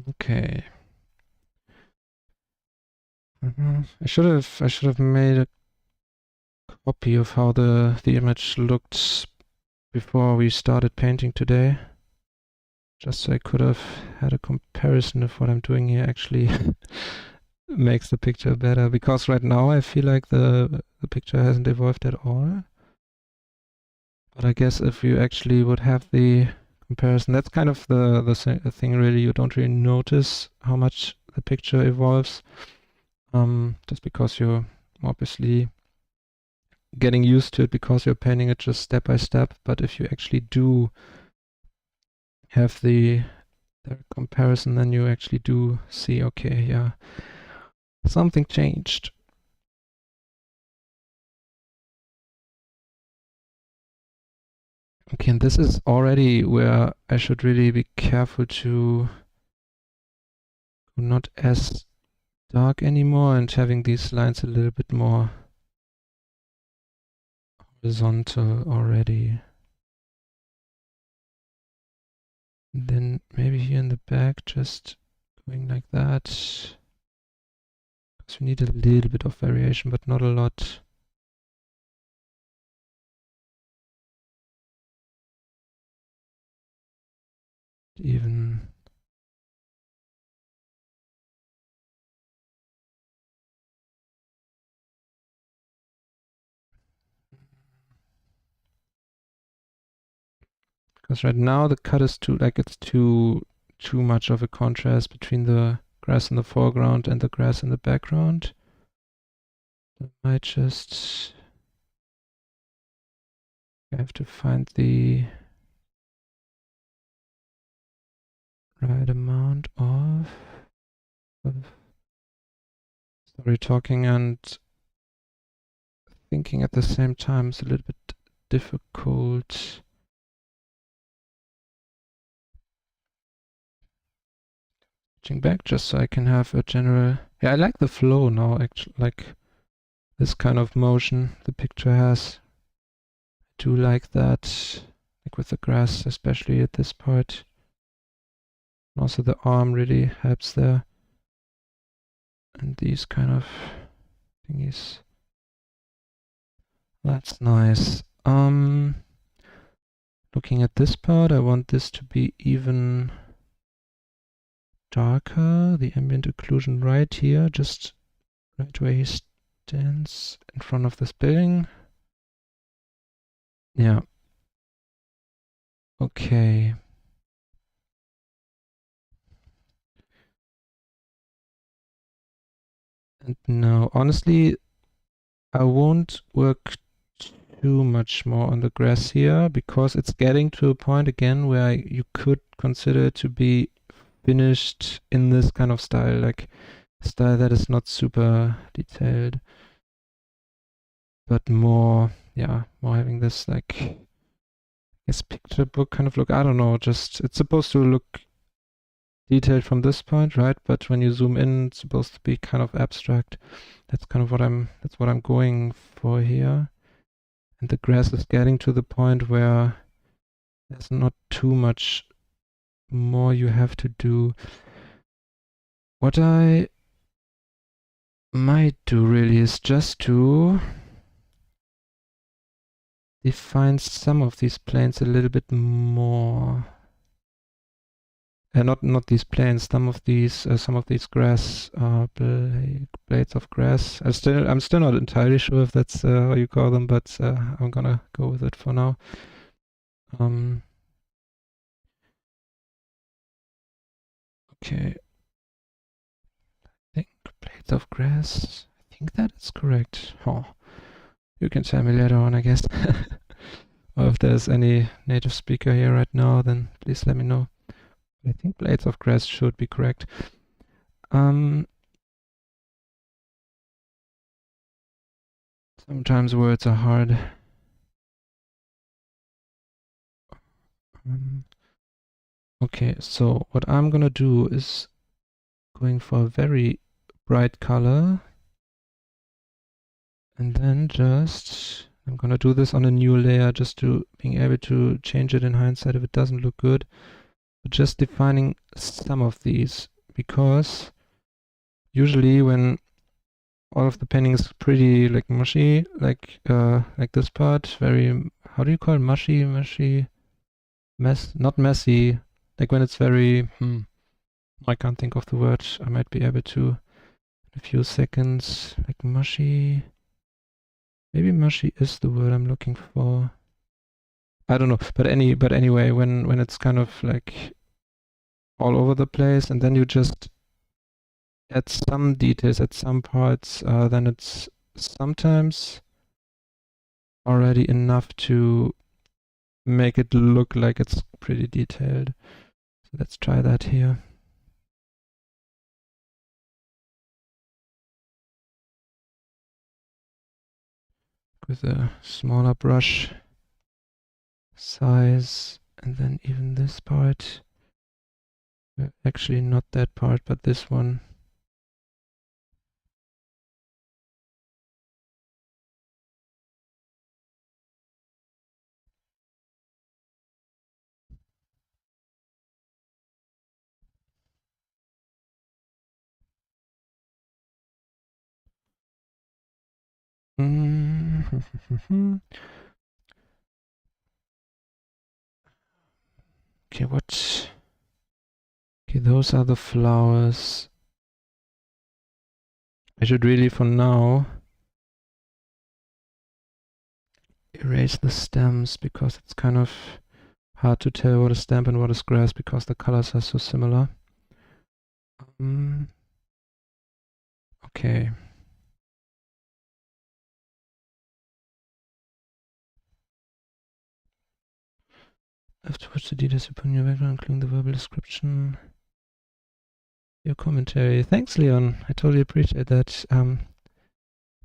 Okay. I should have made a copy of how the image looked before we started painting today. Just so I could have had a comparison of what I'm doing here actually makes the picture better. Because right now I feel like the picture hasn't evolved at all. But I guess if you actually would have the comparison, that's kind of the thing really. You don't really notice how much the picture evolves. Just because you're obviously getting used to it because you're painting it just step by step. But if you actually do have the comparison, then you actually do see, okay, yeah, something changed. Okay, and this is already where I should really be careful to not as dark anymore and having these lines a little bit more horizontal already. And then maybe here in the back, just going like that. Because we need a little bit of variation, but not a lot. Even because right now the cut is it's too much of a contrast between the grass in the foreground and the grass in the background. I might just have to find the right amount of sorry, talking and thinking at the same time is a little bit difficult. Switching back just so I can have a general. Yeah, I like the flow now, actually, like this kind of motion the picture has. I do like that, like with the grass, especially at this part. And also the arm really helps there. And these kind of thingies. That's nice. Looking at this part, I want this to be even darker. The ambient occlusion right here, just right where he stands in front of this building. Yeah. Okay. And now, honestly, I won't work too much more on the grass here because it's getting to a point again where you could consider it to be finished in this kind of style, like style that is not super detailed, but more, yeah, more having this like, I guess picture book kind of look. I don't know, just it's supposed to look detailed from this point, right? But when you zoom in, it's supposed to be kind of abstract. That's kind of that's what I'm going for here. And the grass is getting to the point where there's not too much more you have to do. What I might do really is just to define some of these planes a little bit more. Not these planes. Some of these grass blades of grass. I'm still not entirely sure if that's how you call them, but I'm gonna go with it for now. Okay. I think blades of grass. I think that is correct. Oh, you can tell me later on, I guess. Or if there's any native speaker here right now, then please let me know. I think blades of grass should be correct. Sometimes words are hard. Okay, so what I'm gonna do is going for a very bright color. And then I'm gonna do this on a new layer just to being able to change it in hindsight if it doesn't look good. But just defining some of these, because usually when all of the painting is pretty like mushy, like this part, very, how do you call it? Mushy, not messy. Like when it's very, I can't think of the word. I might be able to in a few seconds. Like mushy. Maybe mushy is the word I'm looking for. I don't know, but anyway, when it's kind of like all over the place, and then you just add some details at some parts, then it's sometimes already enough to make it look like it's pretty detailed. So let's try that here. With a smaller brush size, and then even this part. Actually, not that part, but this one. Okay, what? Okay, those are the flowers. I should really, for now, erase the stems because it's kind of hard to tell what is stem and what is grass because the colors are so similar. Okay. Afterwards, the details upon your background, including the verbal description. Your commentary. Thanks, Leon. I totally appreciate that.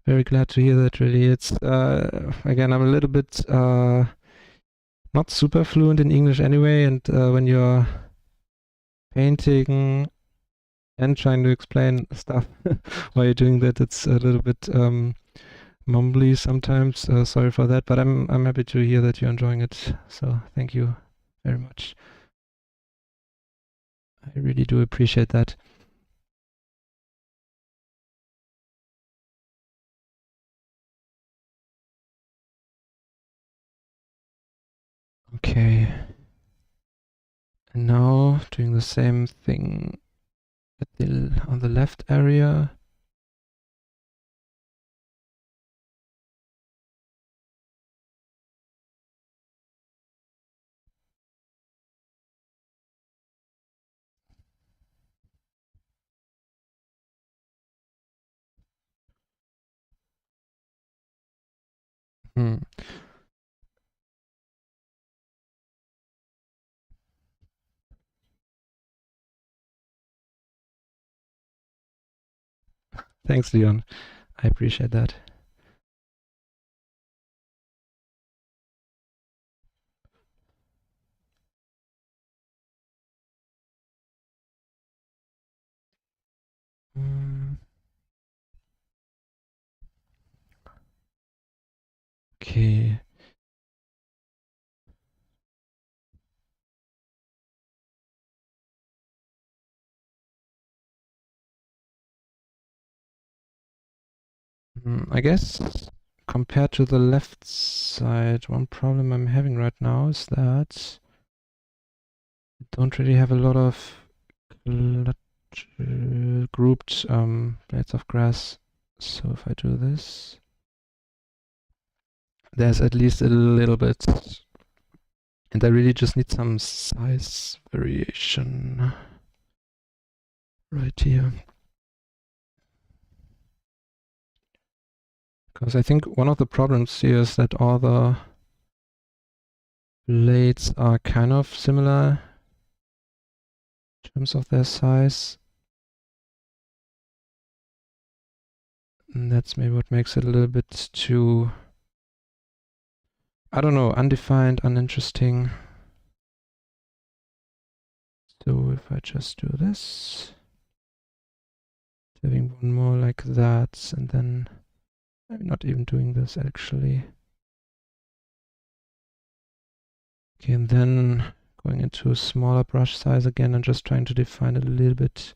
Very glad to hear that, really. It's, again, I'm a little bit not super fluent in English anyway, and when you're painting and trying to explain stuff while you're doing that, it's a little bit mumbly sometimes. Sorry for that, but I'm happy to hear that you're enjoying it. So thank you very much. I really do appreciate that. Okay. And now doing the same thing on the left area. Hmm. Thanks, Leon. I appreciate that. Okay. I guess compared to the left side, one problem I'm having right now is that I don't really have a lot of grouped blades of grass. So if I do this, there's at least a little bit. And I really just need some size variation right here. Because I think one of the problems here is that all the blades are kind of similar in terms of their size. And that's maybe what makes it a little bit too, I don't know, undefined, uninteresting. So if I just do this, having one more like that, and then maybe not even doing this actually. Okay, and then going into a smaller brush size again and just trying to define a little bit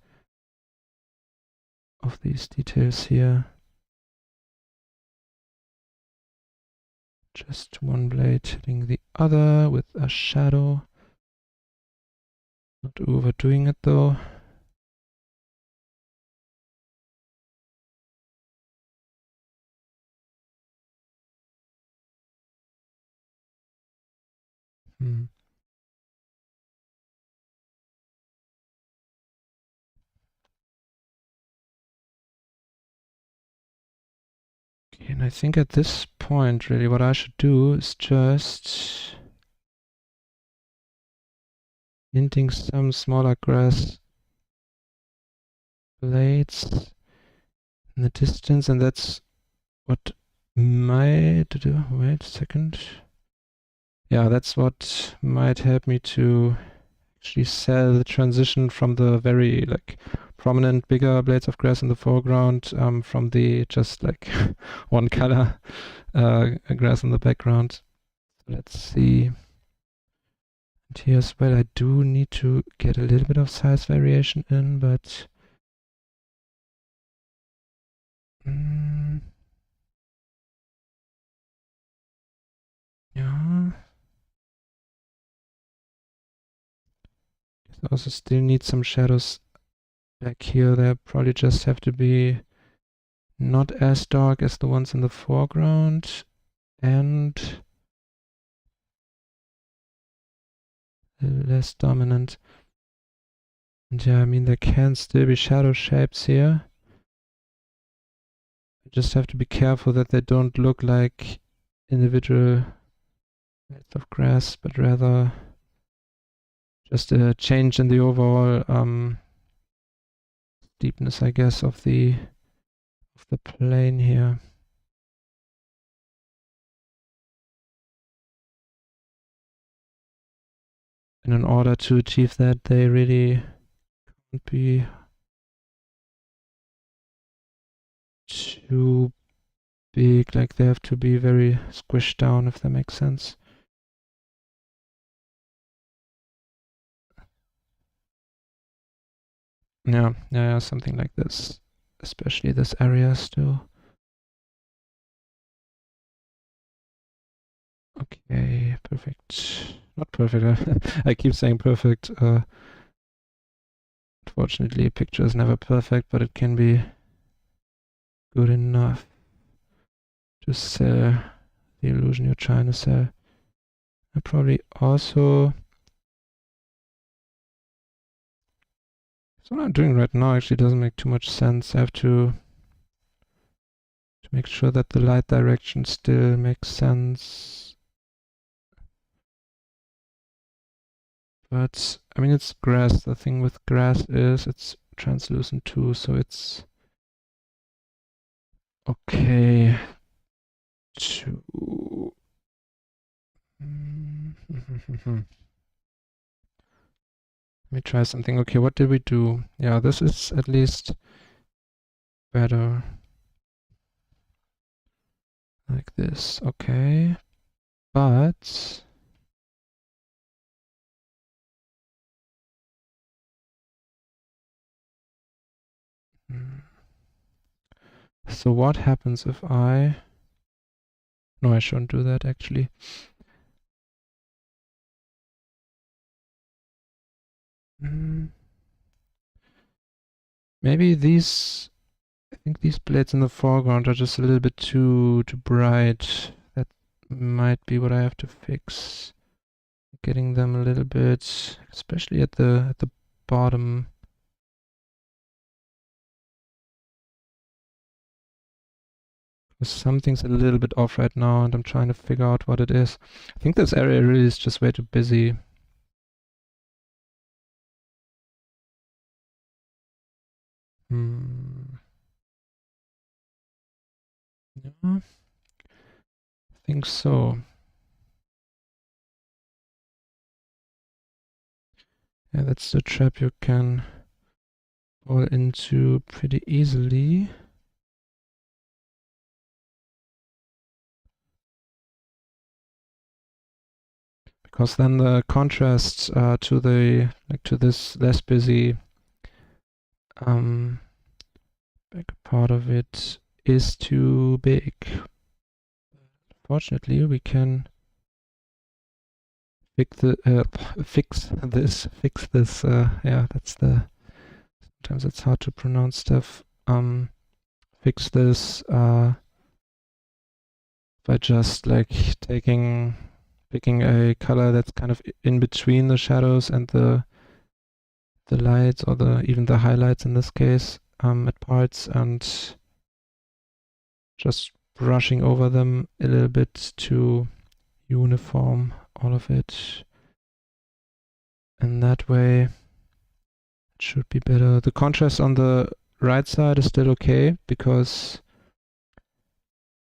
of these details here. Just one blade hitting the other with a shadow. Not overdoing it though. Okay, and I think at this point really what I should do is just hinting some smaller grass blades in the distance, and that's what might do. Wait a second. Yeah, that's what might help me to actually sell the transition from the very like prominent bigger blades of grass in the foreground from the just like one color grass in the background. So let's see. And here's where I do need to get a little bit of size variation in, but yeah. I also still need some shadows back here. They probably just have to be not as dark as the ones in the foreground and less dominant. And yeah, I mean, there can still be shadow shapes here. You just have to be careful that they don't look like individual blades of grass, but rather just a change in the overall deepness, I guess, of the plane here. And in order to achieve that, they really can't be too big, like they have to be very squished down, if that makes sense. Yeah, something like this, especially this area still. Okay, perfect. Not perfect. I keep saying perfect. Unfortunately, a picture is never perfect, but it can be good enough to sell the illusion you're trying to sell. I probably also... So what I'm doing right now actually doesn't make too much sense. I have to make sure that the light direction still makes sense. But, I mean, it's grass. The thing with grass is it's translucent too, so it's okay to... Let me try something. Okay, what did we do? Yeah, this is at least better. Like this, okay. But... So what happens if I... No, I shouldn't do that actually. Maybe these... I think these blades in the foreground are just a little bit too bright. That might be what I have to fix. Getting them a little bit, especially at the bottom. Something's a little bit off right now and I'm trying to figure out what it is. I think this area really is just way too busy. Yeah, I think so. Yeah, that's the trap you can fall into pretty easily. Because then the contrast to this less busy back part of it is too big. Fortunately, we can fix this. Yeah, that's the... Sometimes it's hard to pronounce stuff. Fix this by just like picking a color that's kind of in between the shadows and the lights, or even the highlights in this case, at parts, and just brushing over them a little bit to uniform all of it. And that way it should be better. The contrast on the right side is still okay because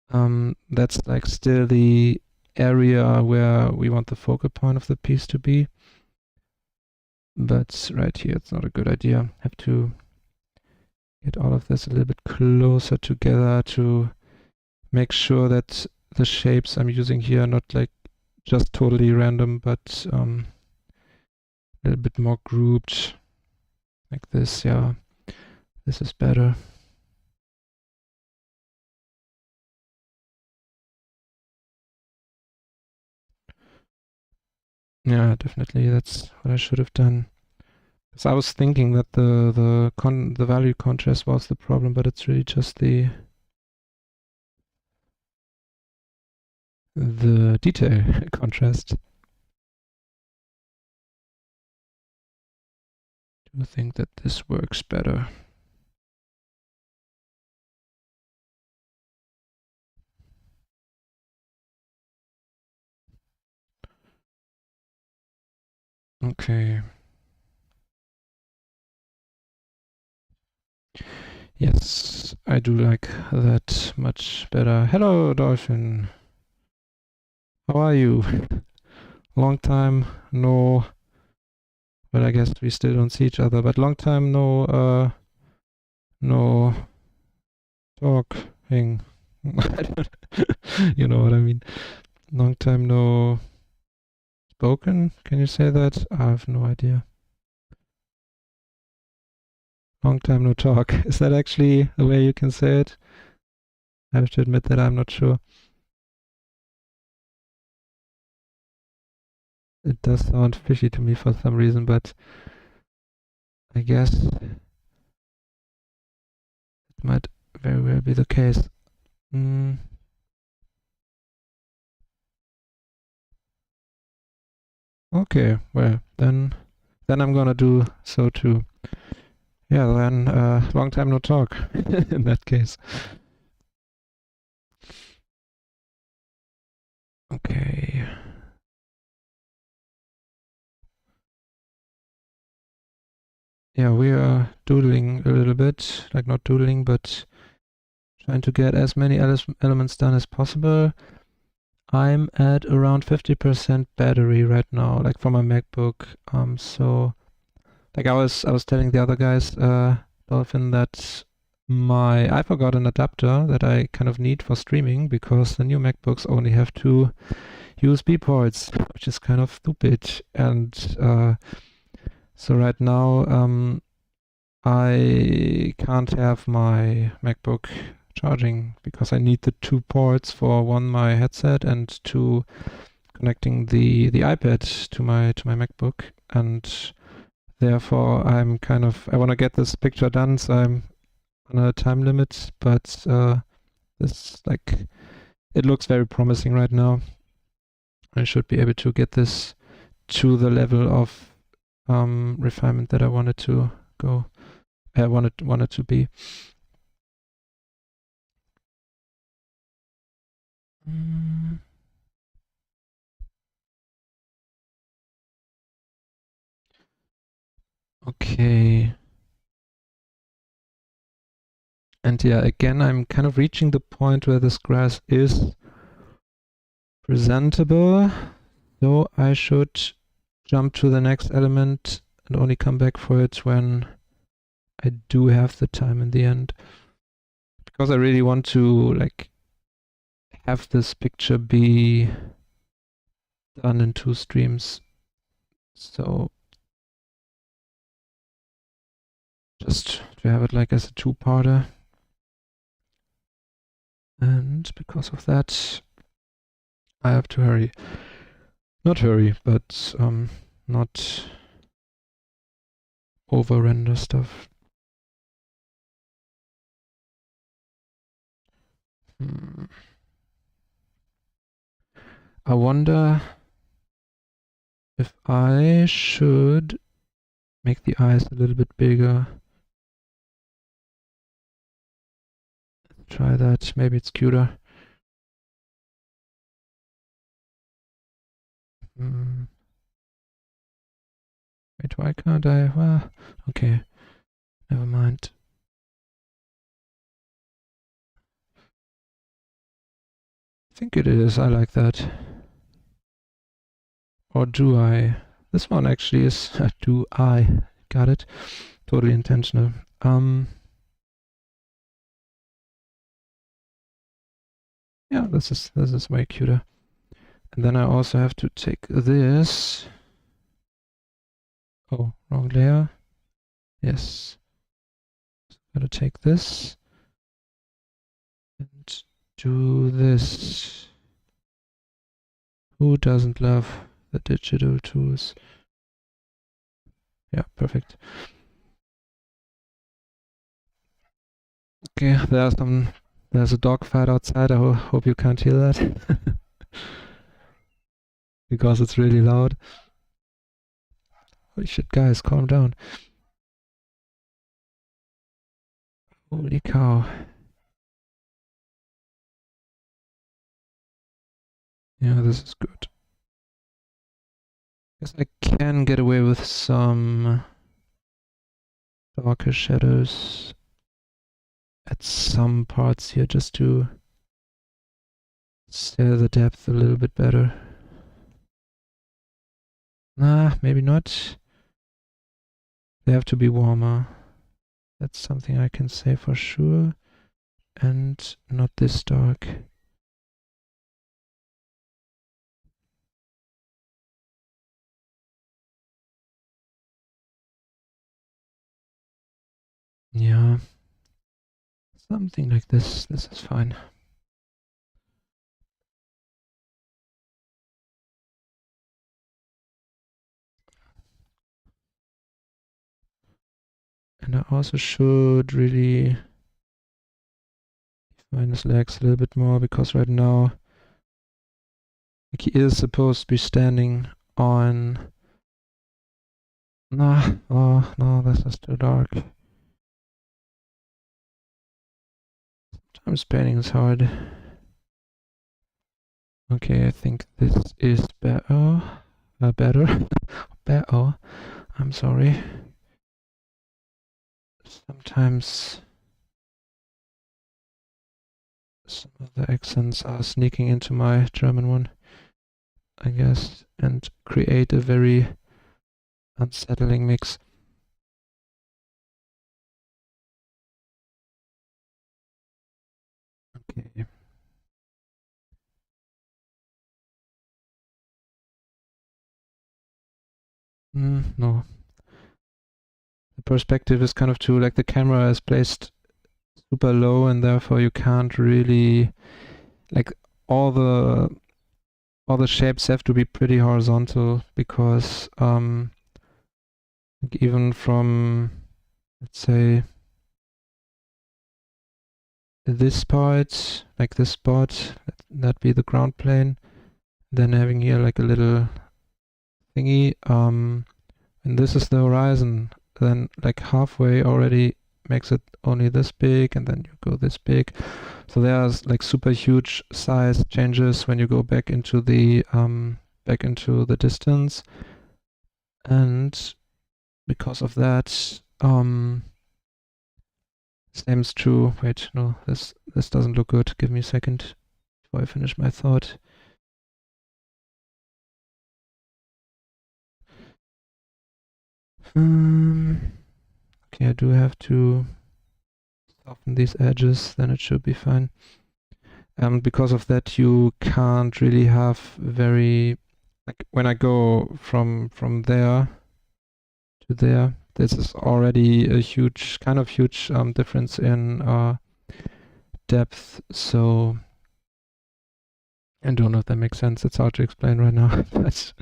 that's like still the area where we want the focal point of the piece to be. But right here, it's not a good idea. Have to get all of this a little bit closer together to make sure that the shapes I'm using here are not like just totally random, but a little bit more grouped like this. Yeah, this is better. Yeah, definitely. That's what I should have done. Because I was thinking that the value contrast was the problem, but it's really just the detail contrast. I do think that this works better. Okay. Yes, I do like that much better. Hello, Dolphin. How are you? Long time no... Well, I guess we still don't see each other, but long time no talking. You know what I mean. Long time no spoken. Can you say that? I have no idea. Long time no talk. Is that actually the way you can say it? I have to admit that I'm not sure. It does sound fishy to me for some reason, but I guess it might very well be the case. Okay, well, then I'm gonna do so too. Yeah, then long time no talk in that case. yeah, we are doodling a little bit, like not doodling, but trying to get as many elements done as possible. I'm at around 50% battery right now, like for my MacBook. So like I was telling the other guys, Dolphin, that I forgot an adapter that I kind of need for streaming because the new MacBooks only have two USB ports, which is kind of stupid. And so right now, I can't have my MacBook charging because I need the two ports for one, my headset, and two, connecting the iPad to my MacBook. And therefore I'm kind of, I want to get this picture done, so I'm on a time limit, but this, like, it looks very promising right now. I should be able to get this to the level of refinement that I wanted to go. I wanted to be. Okay. And yeah, again, I'm kind of reaching the point where this grass is presentable. So I should jump to the next element and only come back for it when I do have the time in the end. Because I really want to, like, have this picture be done in 2 streams. So just to have it like as a 2-parter. And because of that, I have to hurry. Not hurry, but not over render stuff. I wonder if I should make the eyes a little bit bigger. Try that, maybe it's cuter. Wait, why can't I? Well, okay, never mind. I think it is, I like that. Or do I? This one actually is, do I? Got it. Totally intentional. Yeah, this is way cuter. And then I also have to take this. Oh, wrong layer. Yes. Gotta take this and do this. Who doesn't love the digital tools? Yeah, perfect. Okay, there's a dog fight outside. I hope you can't hear that. Because it's really loud. Holy shit, guys, calm down. Holy cow. Yeah, this is good. Guess I can get away with some darker shadows at some parts here just to sell the depth a little bit better. Nah, maybe not. They have to be warmer. That's something I can say for sure. And not this dark. Yeah. Something like this. This is fine. And I also should really define his legs a little bit more, because right now, like, he is supposed to be standing on... Nah, oh no, this is too dark. Sometimes painting is hard. Okay, I think this is better. Better. I'm sorry. Sometimes some of the accents are sneaking into my German one, I guess, and create a very unsettling mix. Okay. No. The perspective is kind of too, like the camera is placed super low and therefore you can't really, like all the shapes have to be pretty horizontal because like even from, let's say, this part, like this spot, that be the ground plane, then having here like a little thingy, and this is the horizon, then like halfway already makes it only this big, and then you go this big. So there's like super huge size changes when you go back into the distance, and because of that, same's true. Wait, no, this doesn't look good. Give me a second before I finish my thought. Okay, I do have to soften these edges, then it should be fine. Because of that, you can't really have very, like when I go from there to there, this is already a huge difference in depth. So I don't know if that makes sense. It's hard to explain right now, but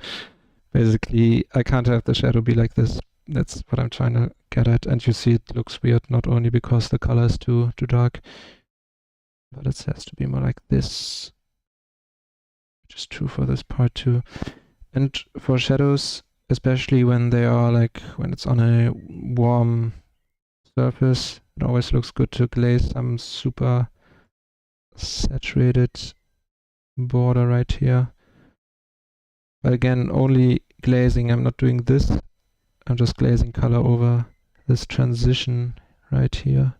basically I can't have the shadow be like this. That's what I'm trying to get at. And you see it looks weird not only because the color is too dark, but it has to be more like this, which is true for this part too. And for shadows, especially when they are like, when it's on a warm surface, it always looks good to glaze some super saturated border right here. But again, only glazing, I'm not doing this. I'm just glazing color over this transition right here.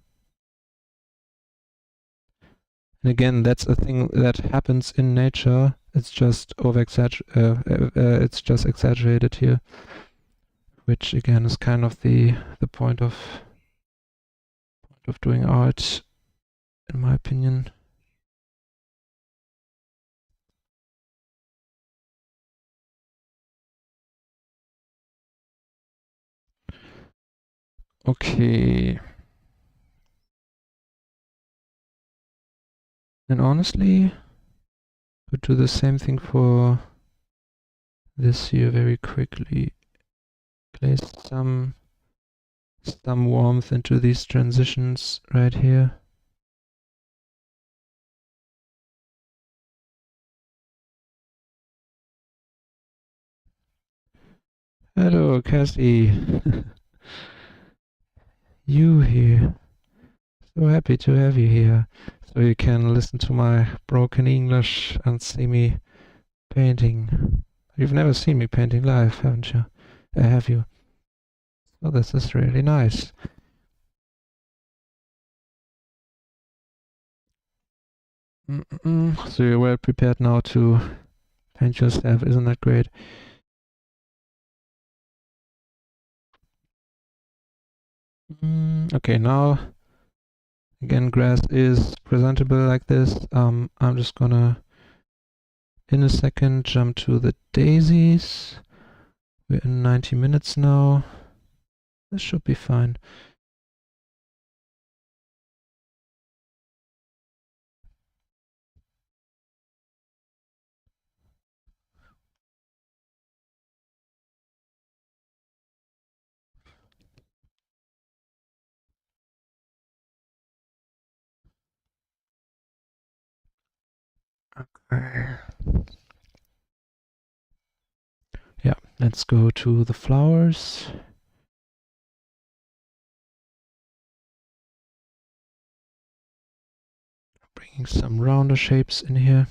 And again, that's a thing that happens in nature. It's just it's just exaggerated here, which again is kind of the point of doing art, in my opinion. Okay. And honestly, could do the same thing for this here very quickly. Place some warmth into these transitions right here. Hello, Cassie. You here. So happy to have you here. So you can listen to my broken English and see me painting. You've never seen me painting live, haven't you? Have you? Oh, this is really nice. So you're well prepared now to paint yourself, isn't that great? Okay, now again, grass is presentable like this. I'm just gonna, in a second, jump to the daisies. We're in 90 minutes now. This should be fine. Okay. Yeah, let's go to the flowers. Bringing some rounder shapes in here.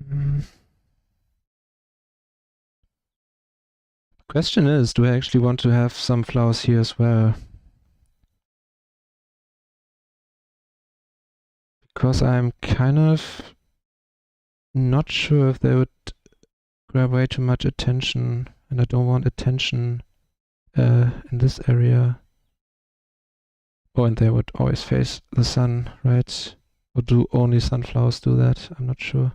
Mm. Question is, do I actually want to have some flowers here as well? Because I'm kind of not sure if they would grab way too much attention, and I don't want attention in this area. Oh, and they would always face the sun, right? Or do only sunflowers do that? I'm not sure.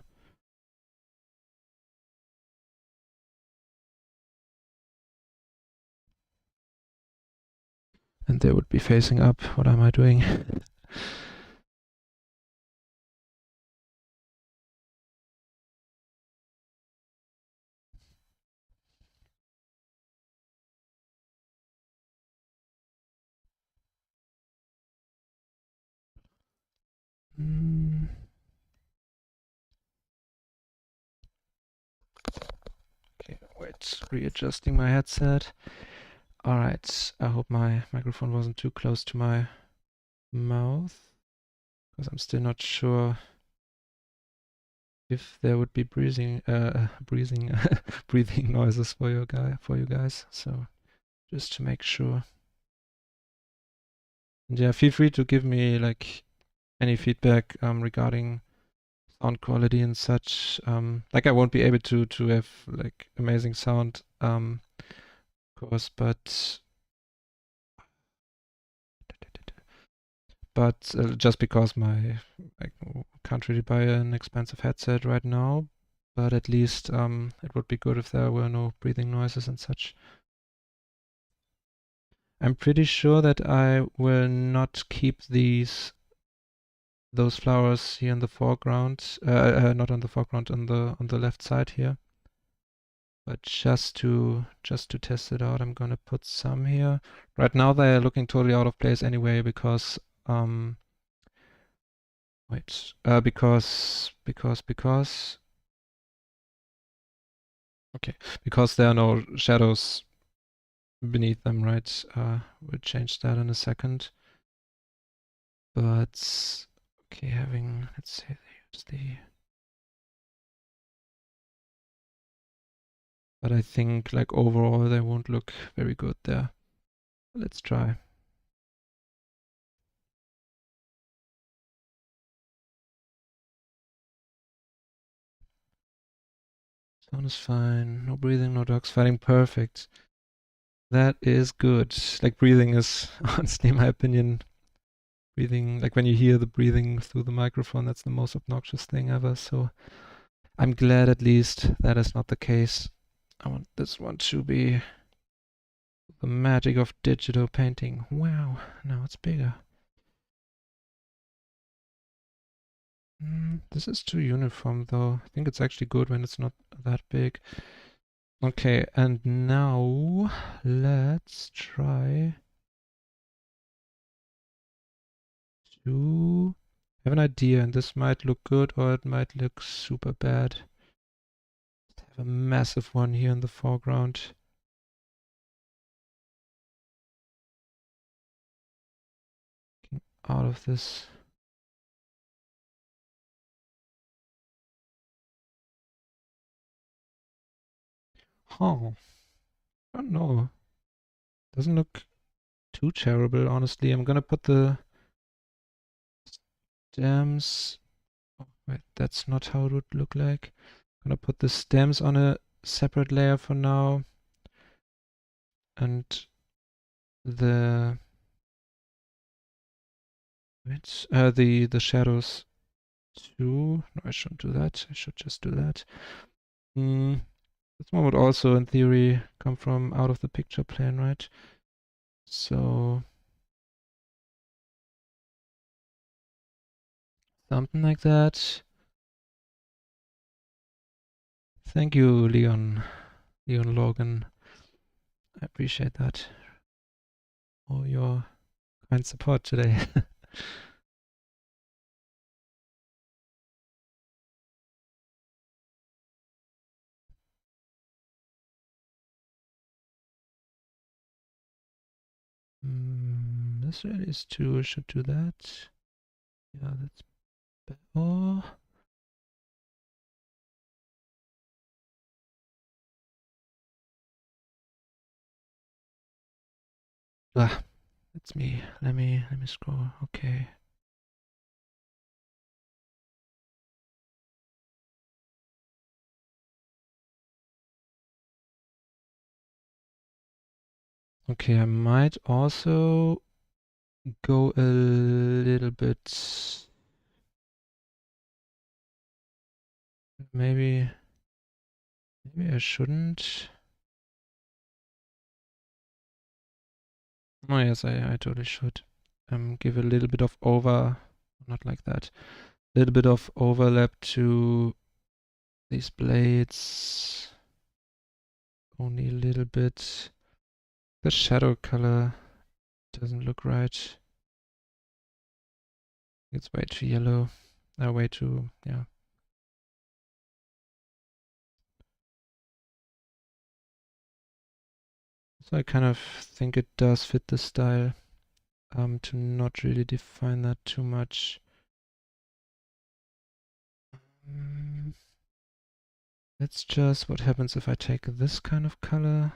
And they would be facing up. What am I doing? Mm. Okay, wait, readjusting my headset. Alright, I hope my microphone wasn't too close to my mouth, because I'm still not sure if there would be breathing noises for you guys. So just to make sure. And yeah, feel free to give me like any feedback regarding sound quality and such. Like I won't be able to have like amazing sound, of course, but just because I can't really buy an expensive headset right now, but at least it would be good if there were no breathing noises and such. I'm pretty sure that I will not keep those flowers here in the foreground, not on the foreground, on the left side here. But just to test it out, I'm gonna put some here. Right now they're looking totally out of place anyway because because okay, because there are no shadows beneath them, right? We'll change that in a second. But okay, let's say use the. But I think like overall they won't look very good there. Let's try. Sound is fine. No breathing, no dogs fighting. Perfect. That is good. Like breathing is honestly, in my opinion, breathing, like when you hear the breathing through the microphone, that's the most obnoxious thing ever. So I'm glad at least that is not the case. I want this one to be the magic of digital painting. Wow, now it's bigger. This is too uniform though. I think it's actually good when it's not that big. Okay, and now let's try to have an idea, and this might look good or it might look super bad. Have a massive one here in the foreground. Out of this. Oh, I don't know. Doesn't look too terrible, honestly. I'm gonna put the stems. Oh, wait, that's not how it would look like. I'm gonna put the stems on a separate layer for now. And the the shadows too. No, I shouldn't do that. I should just do that. This one would also, in theory, come from out of the picture plane, right? So something like that. Thank you, Leon Logan. I appreciate that. All your kind support today. This really is too. Should do that. Yeah, that's better. Oh, Ah, that's me. Let me scroll. Okay. Okay, I might also go a little bit. Maybe I shouldn't. Oh yes, I totally should. Give a little bit of not like that. A little bit of overlap to these blades. Only a little bit. The shadow color doesn't look right. It's way too yellow. Way too, yeah. So I kind of think it does fit the style. To not really define that too much. That's just what happens if I take this kind of color.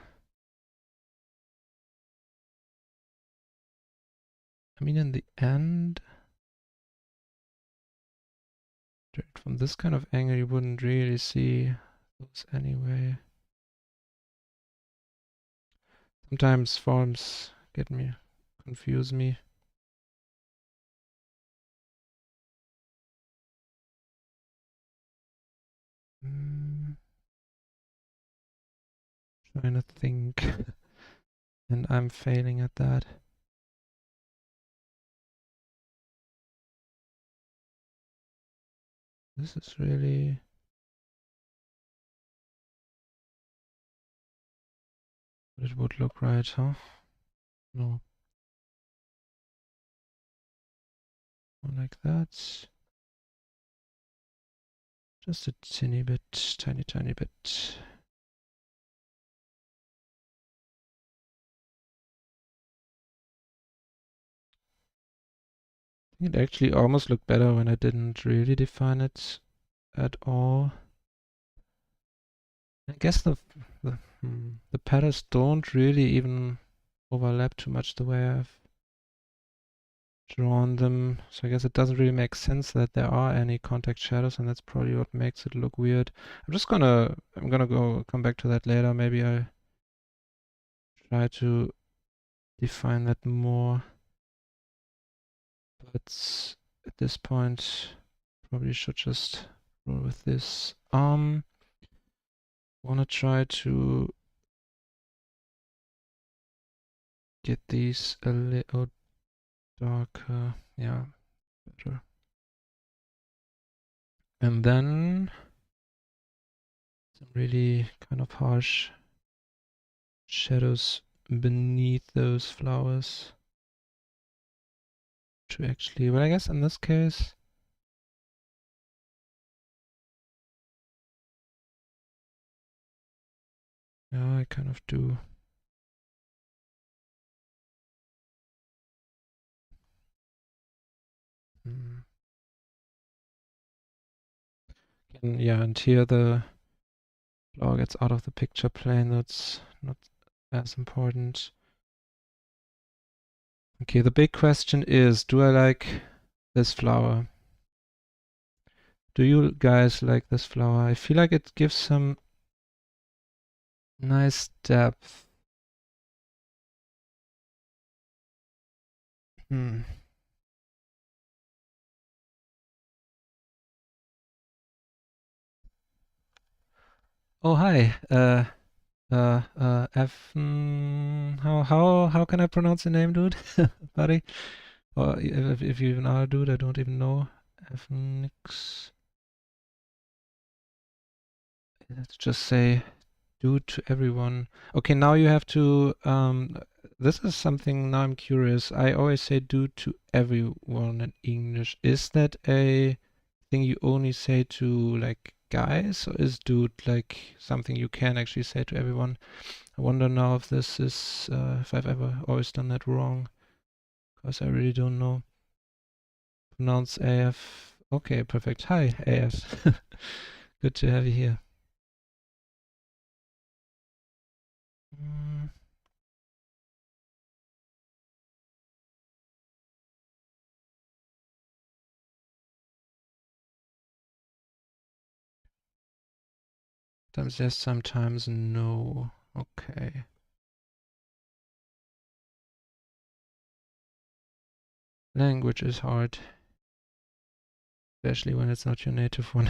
I mean, in the end, from this kind of angle, you wouldn't really see those anyway. Sometimes forms confuse me. Trying to think, and I'm failing at that. This is really... It would look right, huh? No. More like that. Just a tiny bit, tiny bit. It actually almost looked better when I didn't really define it at all. I guess the patterns don't really even overlap too much the way I've drawn them. So I guess it doesn't really make sense that there are any contact shadows, and that's probably what makes it look weird. I'm gonna come back to that later. Maybe I try to define that more. But at this point, probably should just roll with this. Wanna try to get these a little darker. Yeah, better. And then some really kind of harsh shadows beneath those flowers. To actually, well, I guess in this case, yeah, I kind of do. And yeah, and here the flower gets out of the picture plane. That's not as important. Okay, the big question is, do I like this flower? Do you guys like this flower? I feel like it gives some nice depth. Oh, hi. How can I pronounce your name, dude? Buddy? Or if you even are a dude, I don't even know. Fnix. Let's just say dude to everyone. Okay, now you have to, this is something, now I'm curious. I always say dude to everyone in English. Is that a thing you only say to like guys, or is dude like something you can actually say to everyone? I wonder now if this is, if I've ever always done that wrong, because I really don't know. Pronounce AF. Okay, perfect. Hi, AF. Good to have you here. Sometimes yes, sometimes no. Okay. Language is hard, especially when it's not your native one.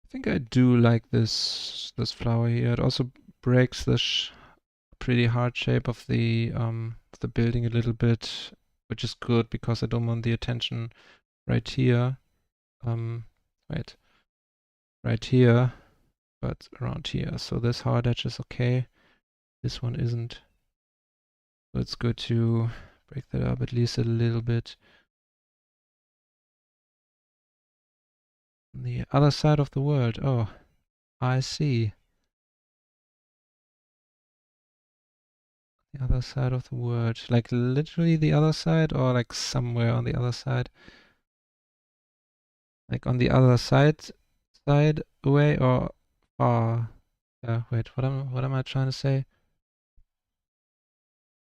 I think I do like this flower here. It also breaks the pretty hard shape of the building a little bit, which is good because I don't want the attention right here. Wait, right here, but around here. So this hard edge is okay. This one isn't. So it's good to break that up at least a little bit. On the other side of the world. Oh, I see. The other side of the world. Like literally the other side or like somewhere on the other side? Like on the other side away or far? Yeah, wait, what am I trying to say?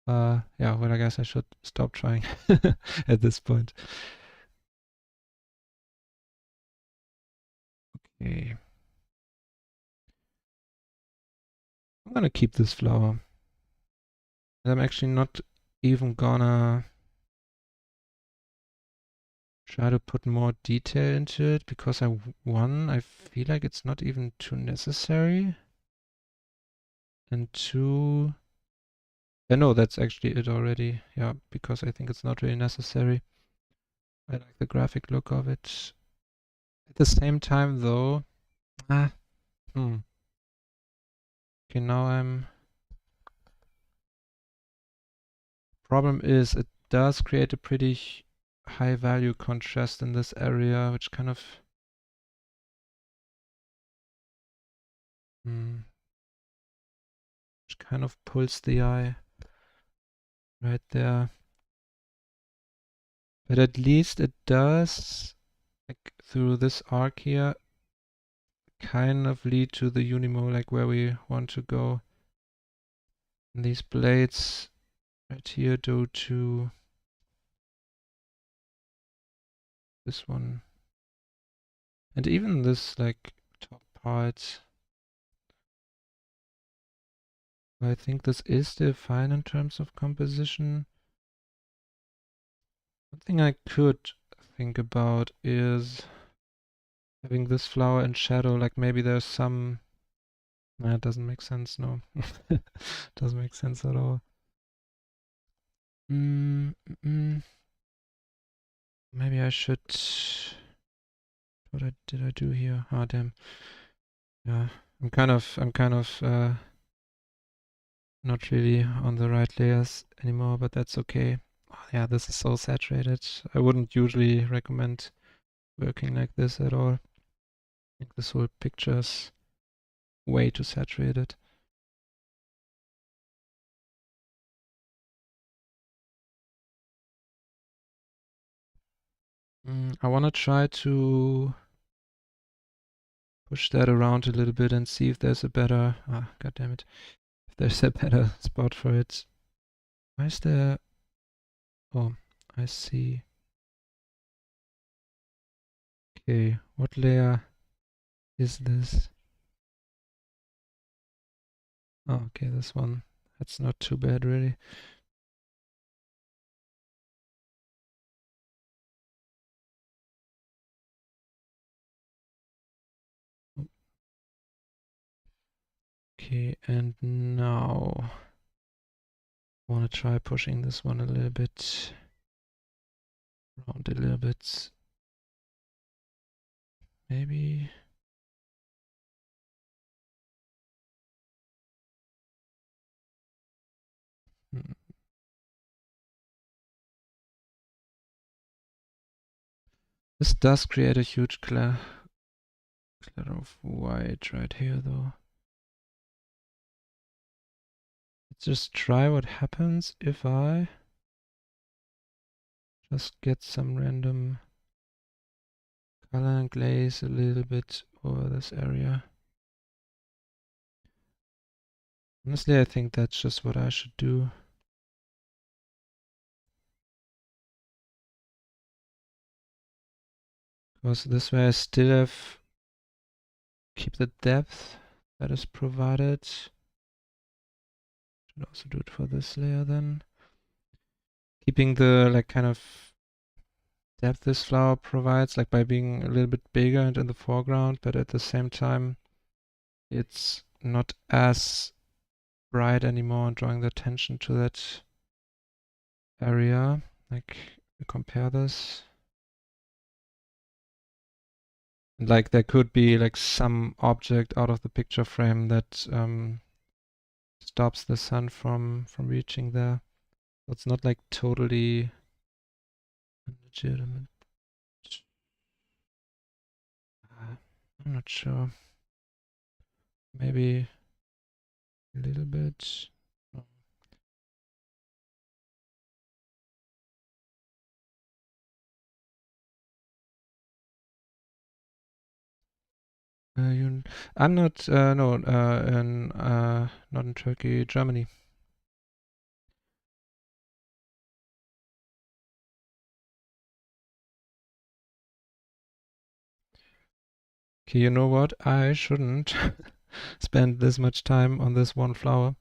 Yeah, well, I guess I should stop trying at this point. Okay. I'm gonna keep this flower. I'm actually not even gonna try to put more detail into it because I feel like it's not even too necessary. And two, no, that's actually it already. Yeah, because I think it's not really necessary. I like the graphic look of it. At the same time, though, ah, okay, now problem is it does create a pretty high value contrast in this area, which kind of, which kind of pulls the eye right there. But at least it does, like through this arc here, kind of lead to the Unimo, like where we want to go. And these blades right here go to this one. And even this like top part, I think this is still fine in terms of composition. One thing I could think about is having this flower in shadow, like maybe there's some... Nah, it doesn't make sense, no. Doesn't make sense at all. Maybe I should... What did I do here? Ah, damn. Yeah, I'm kind of not really on the right layers anymore, but that's okay. Oh, yeah, this is so saturated. I wouldn't usually recommend working like this at all. I think this whole picture's way too saturated. I want to try to push that around a little bit and see if there's a better... Ah, god damn it. If there's a better spot for it. Why is there... Oh, I see. Okay, what layer is this? Oh, okay, this one. That's not too bad, really. Okay, and now I want to try pushing this one a little bit around a little bit. Maybe. This does create a huge clutter of white right here, though. Let's just try what happens if I just get some random color and glaze a little bit over this area. Honestly, I think that's just what I should do. Because this way I still have keep the depth that is provided. Should also do it for this layer then. Keeping the like kind of depth this flower provides, like by being a little bit bigger and in the foreground, but at the same time it's not as bright anymore and drawing the attention to that area. Like compare this. Like there could be like some object out of the picture frame that stops the sun from reaching there. So it's not like totally legitimate. I'm not sure. Maybe a little bit. I'm not. No. Not in Turkey. Germany. Okay. You know what? I shouldn't spend this much time on this one flower.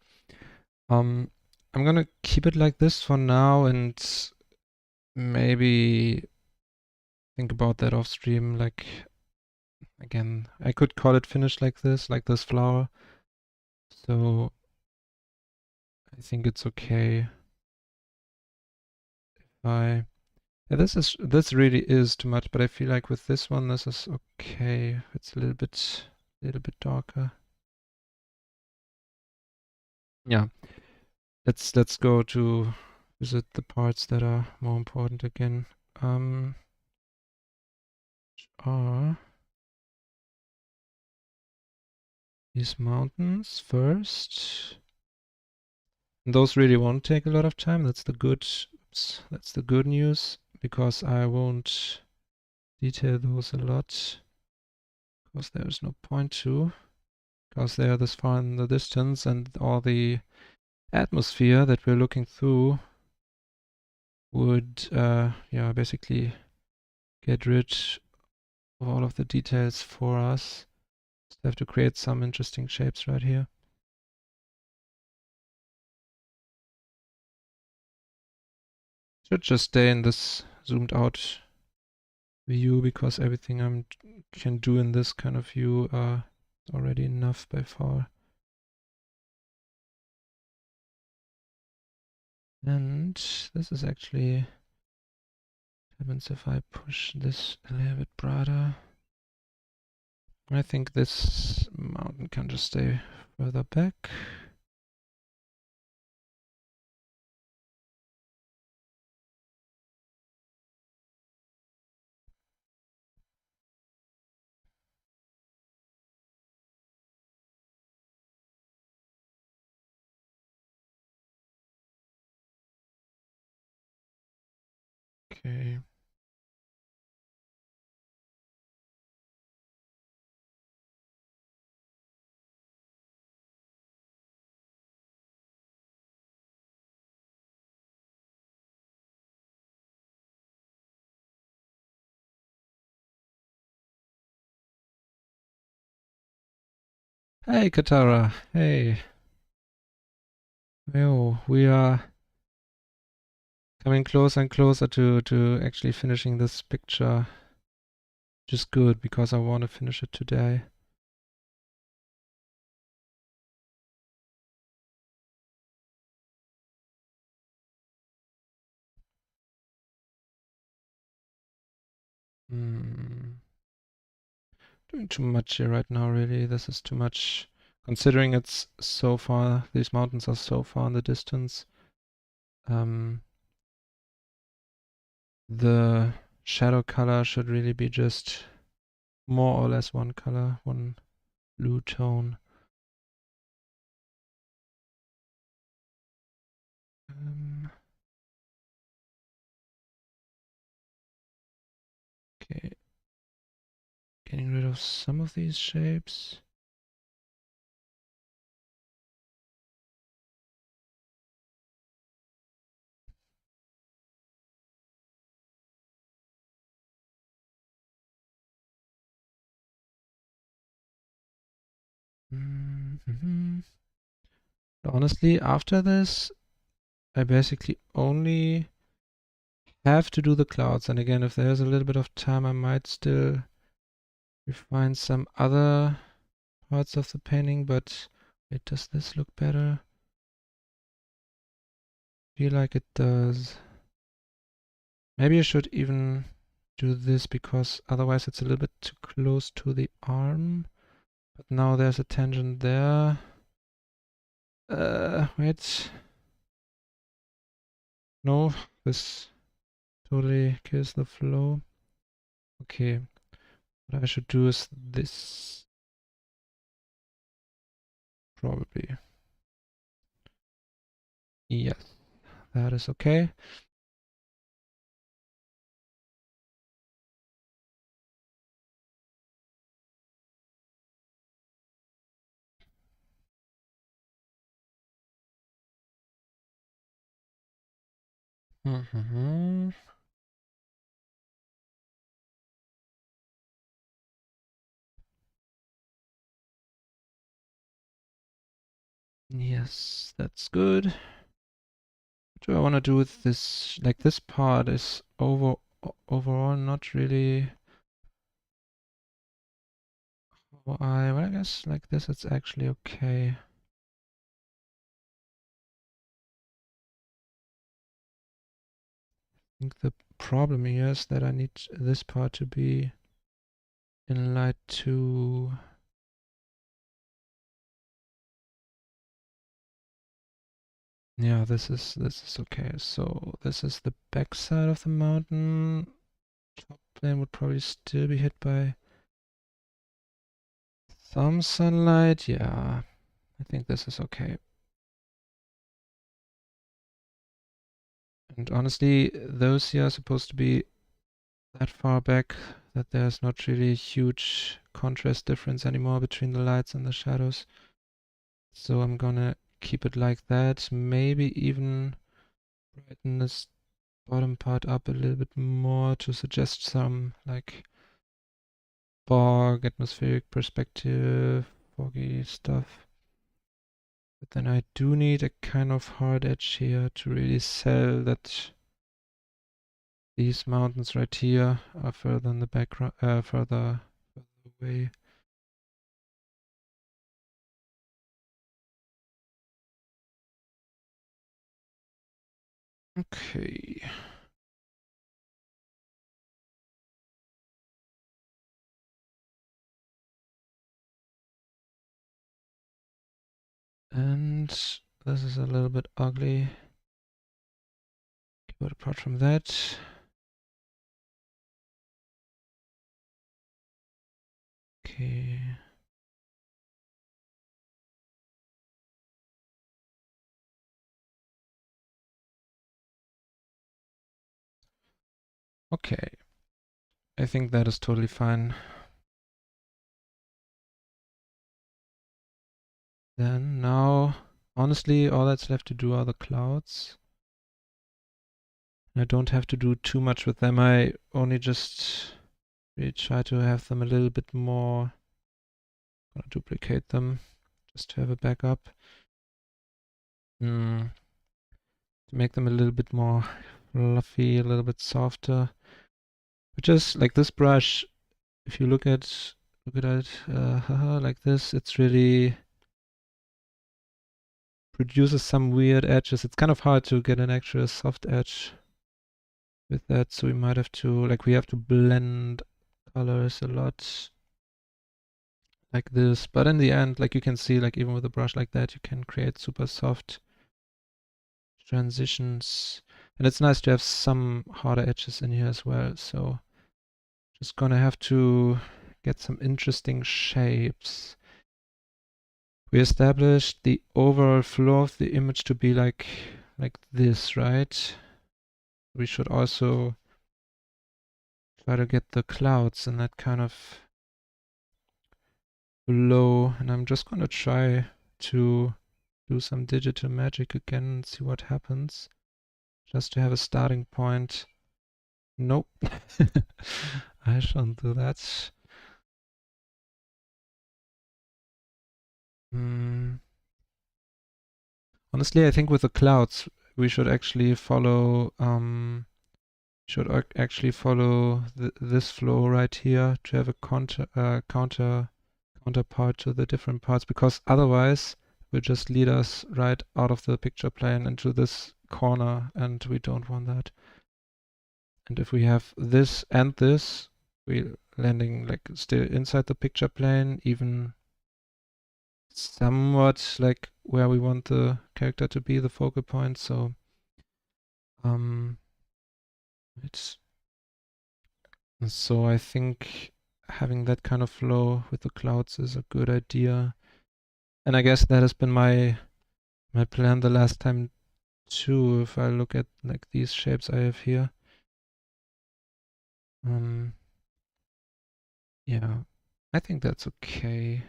I'm gonna keep it like this for now and maybe think about that off stream. Like again, I could call it finished like this flower. So I think it's okay if I. Yeah, this really is too much, but I feel like with this one, this is okay. It's a little bit darker. Yeah, let's go to visit the parts that are more important again. Are these mountains first? And those really won't take a lot of time. That's the good. Oops, that's the good news because I won't detail those a lot because there's no point to. Because they are this far in the distance and all the atmosphere that we're looking through would yeah, basically get rid of all of the details for us. Just have to create some interesting shapes right here. Should just stay in this zoomed out view because everything I can do in this kind of view is already enough by far. And this is actually happens if I push this a little bit broader. I think this mountain can just stay further back. Okay. Hey, Katara. Hey. Yo, we are coming closer and closer to actually finishing this picture. Which is good because I want to finish it today. Doing too much here right now, really. This is too much. Considering it's so far, these mountains are so far in the distance. The shadow color should really be just more or less one color, one blue tone. Okay. getting rid of some of these shapes. Honestly, after this, I basically only have to do the clouds. And again, if there's a little bit of time, I might still refine some other parts of the painting, but wait, does this look better? Feel like it does. Maybe I should even do this because otherwise it's a little bit too close to the arm. But now there's a tangent there. Wait. No, this totally kills the flow. Okay, what I should do is this. Probably. Yes, that is okay. Yes, that's good. What do I want to do with this? Like this part is overall not really. Well, I guess like this it's actually okay. I think the problem here is that I need this part to be in light 2. Yeah, this is okay. So this is the back side of the mountain. Top plane would probably still be hit by some sunlight. Yeah, I think this is okay. And honestly, those here are supposed to be that far back that there's not really a huge contrast difference anymore between the lights and the shadows. So I'm gonna keep it like that. Maybe even brighten this bottom part up a little bit more to suggest some like fog, atmospheric perspective, foggy stuff. But then I do need a kind of hard edge here to really sell that these mountains right here are further in the background, further away. Okay. And this is a little bit ugly. But apart from that, okay. Okay. I think that is totally fine. Then now, honestly, all that's left to do are the clouds. I don't have to do too much with them. I only just really try to have them a little bit more. I'm gonna duplicate them just to have a backup. To make them a little bit more fluffy, a little bit softer. But just like this brush, if you look at it like this, it's really produces some weird edges. It's kind of hard to get an actual soft edge with that, so we might have to, like, we have to blend colors a lot like this. But in the end, like you can see, like even with a brush like that, you can create super soft transitions. And it's nice to have some harder edges in here as well. So just gonna have to get some interesting shapes. We established the overall flow of the image to be like this, right? We should also try to get the clouds in that kind of flow, and I'm just gonna try to do some digital magic again and see what happens, just to have a starting point. Nope. I shouldn't do that. Honestly, I think with the clouds, we should actually follow this flow right here to have a counterpart to the different parts, because otherwise it will just lead us right out of the picture plane into this corner, and we don't want that. And if we have this and this, we're landing like still inside the picture plane, even somewhat like where we want the character to be, the focal point. So it's so I think having that kind of flow with the clouds is a good idea. And I guess that has been my plan the last time too, if I look at like these shapes I have here. Yeah, I think that's okay.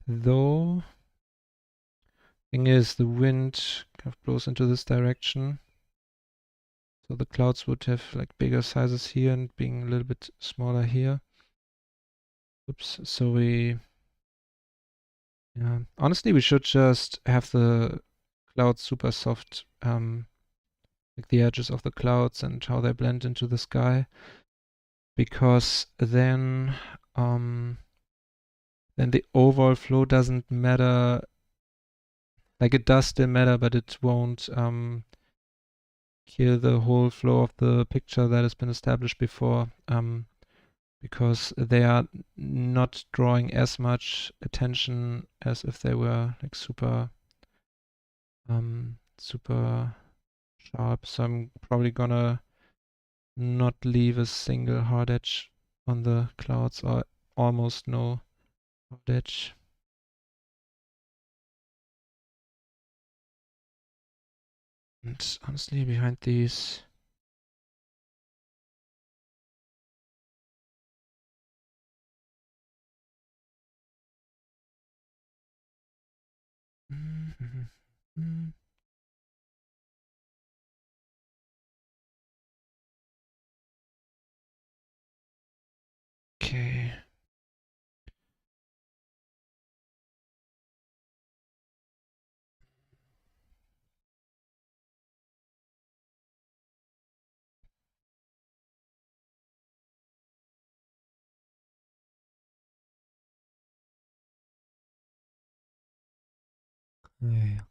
Though, thing is, the wind kind of blows into this direction. So the clouds would have like bigger sizes here and being a little bit smaller here. Oops, so yeah, honestly, we should just have the clouds super soft, like the edges of the clouds and how they blend into the sky, because then the overall flow doesn't matter. Like it does still matter, but it won't kill the whole flow of the picture that has been established before, because they are not drawing as much attention as if they were like super sharp. So I'm probably gonna not leave a single hard edge on the clouds, or almost no hard edge. And honestly, behind these, okay.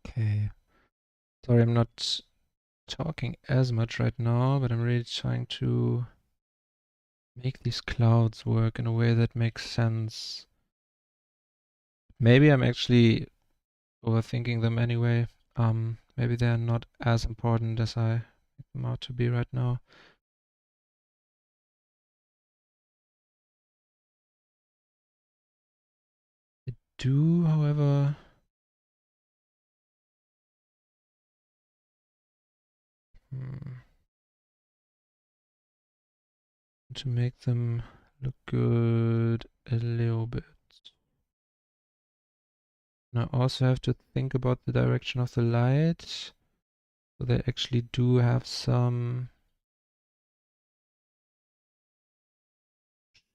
Okay. Sorry, I'm not talking as much right now, but I'm really trying to make these clouds work in a way that makes sense. Maybe I'm actually overthinking them anyway. Maybe they're not as important as I make them out to be right now. I do, however, to make them look good a little bit. And I also have to think about the direction of the light. So they actually do have some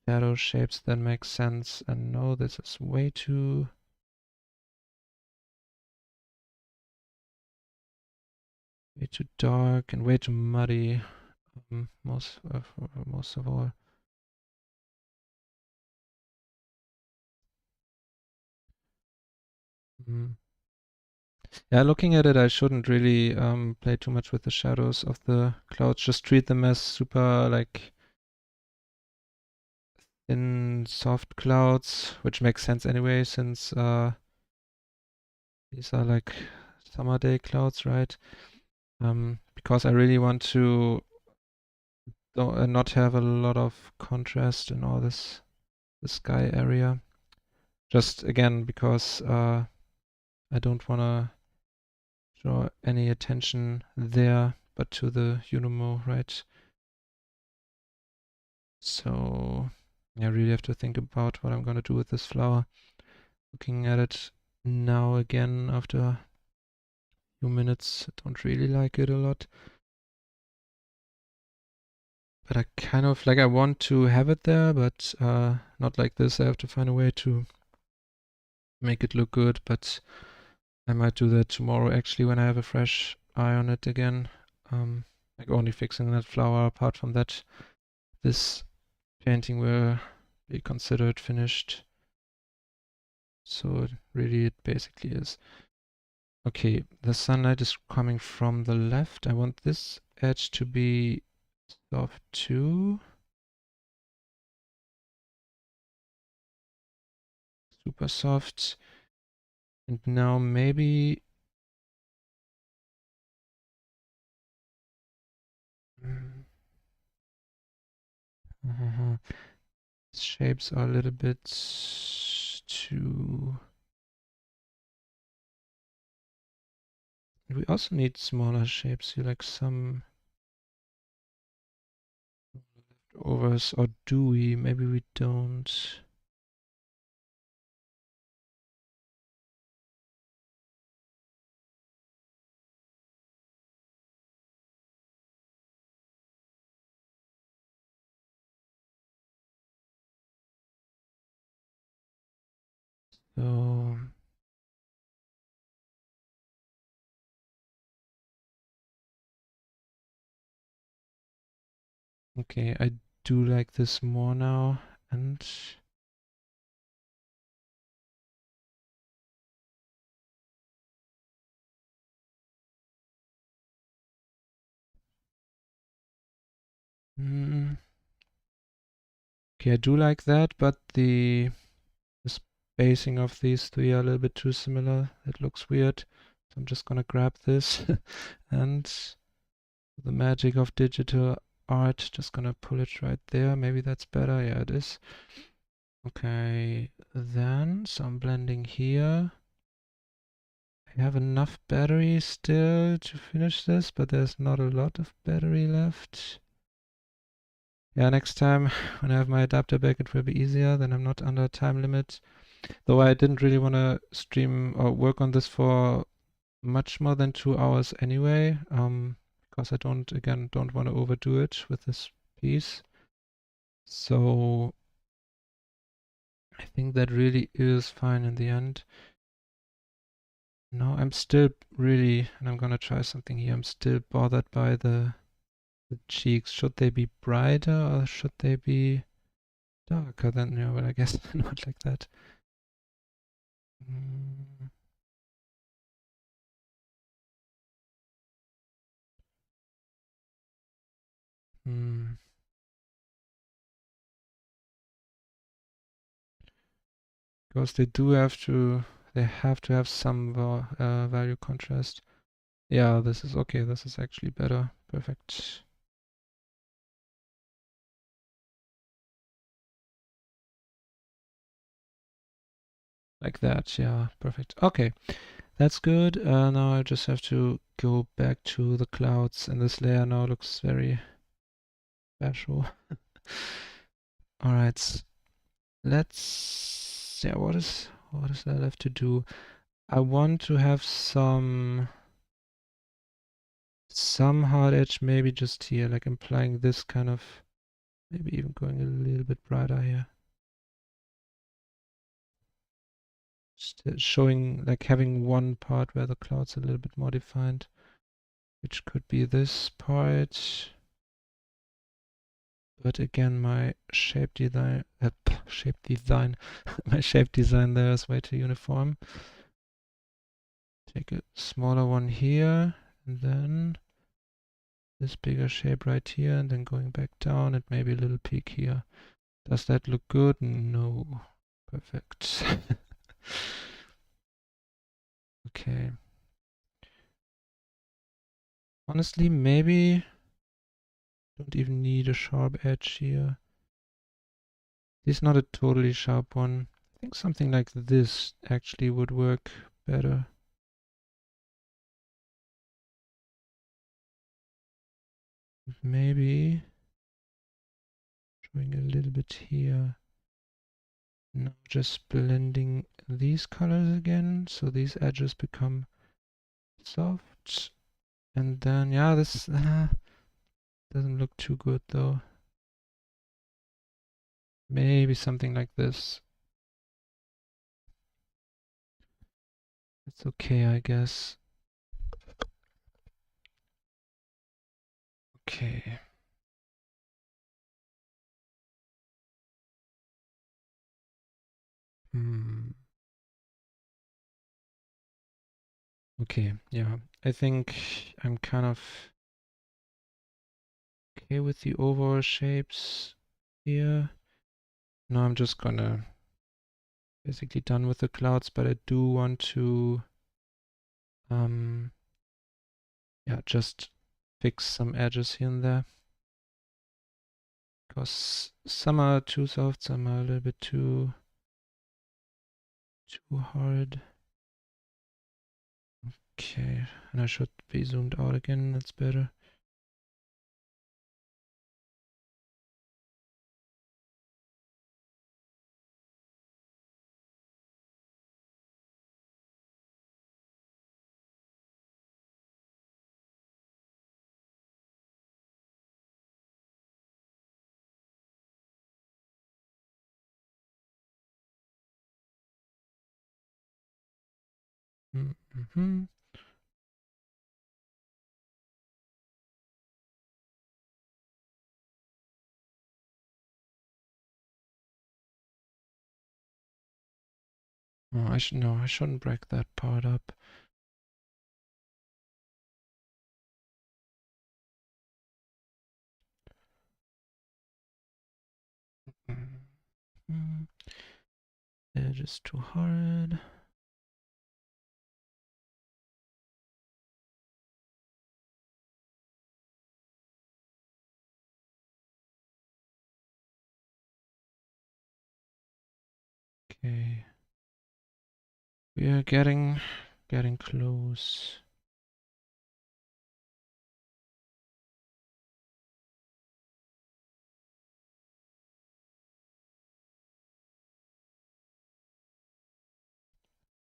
shadow shapes that make sense. And no, this is way too dark and way too muddy. Most of all. Yeah, looking at it, I shouldn't really play too much with the shadows of the clouds. Just treat them as super like thin, soft clouds, which makes sense anyway, since these are like summer day clouds, right? Because I really want to not have a lot of contrast in all this the sky area. Just again because I don't want to draw any attention there, but to the Unimo, right? So I really have to think about what I'm gonna do with this flower. Looking at it now again after a few minutes, I don't really like it a lot. But I kind of, like, I want to have it there, but not like this. I have to find a way to make it look good, but I might do that tomorrow actually when I have a fresh eye on it again. Like only fixing that flower. Apart from that, this painting will be considered finished. So really it basically is. Okay, the sunlight is coming from the left. I want this edge to be soft too. Super soft. And now maybe shapes are a little bit too... We also need smaller shapes here, like some overs, or do we? Maybe we don't. So okay, I do like this more now, and okay, I do like that, but the spacing of these three are a little bit too similar. It looks weird. So I'm just gonna grab this and the magic of digital art, just gonna pull it right there. Maybe that's better. Yeah, it is. Okay, then some blending here. I have enough battery still to finish this, but there's not a lot of battery left. Yeah, next time when I have my adapter back, it will be easier. Then I'm not under time limit. Though I didn't really want to stream or work on this for much more than 2 hours anyway, because I don't want to overdo it with this piece. So I think that really is fine in the end. No, I'm still really, and I'm gonna try something here, I'm still bothered by the cheeks. Should they be brighter or should they be darker than, yeah, well, I guess not like that. Mm. Hmm. Because they have to have some value contrast. Yeah, this is okay. This is actually better. Perfect. Like that, yeah, perfect. Okay, that's good. Now I just have to go back to the clouds, and this layer now looks very special. All right, let's. Yeah, what is there left to do? I want to have some hard edge, maybe just here, like implying this kind of, maybe even going a little bit brighter here. Just showing, like having one part where the cloud's a little bit more defined, which could be this part. But again, my shape design, my shape design there is way too uniform. Take a smaller one here, and then this bigger shape right here, and then going back down, and maybe a little peak here. Does that look good? No. Perfect. Okay. Honestly, maybe don't even need a sharp edge here. This is not a totally sharp one. I think something like this actually would work better. Maybe showing a little bit here. Now just blending these colors again, so these edges become soft. And then, yeah, this doesn't look too good though. Maybe something like this. It's okay, I guess. Okay. Okay, yeah. I think I'm kind of okay with the overall shapes here. Now I'm just gonna basically done with the clouds, but I do want to yeah, just fix some edges here and there. Because some are too soft, some are a little bit too hard. Okay, and I should be zoomed out again, that's better. Mm-hmm. Oh, I shouldn't break that part up. Mm-hmm. Edge is too hard. Okay. We are getting close.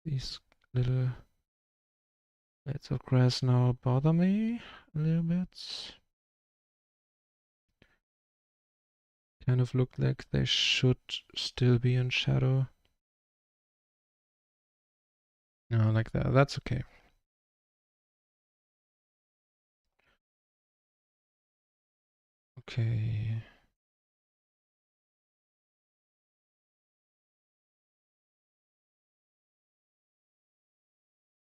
These little blades of grass now bother me a little bit. Kind of look like they should still be in shadow. No, like that. That's okay. Okay.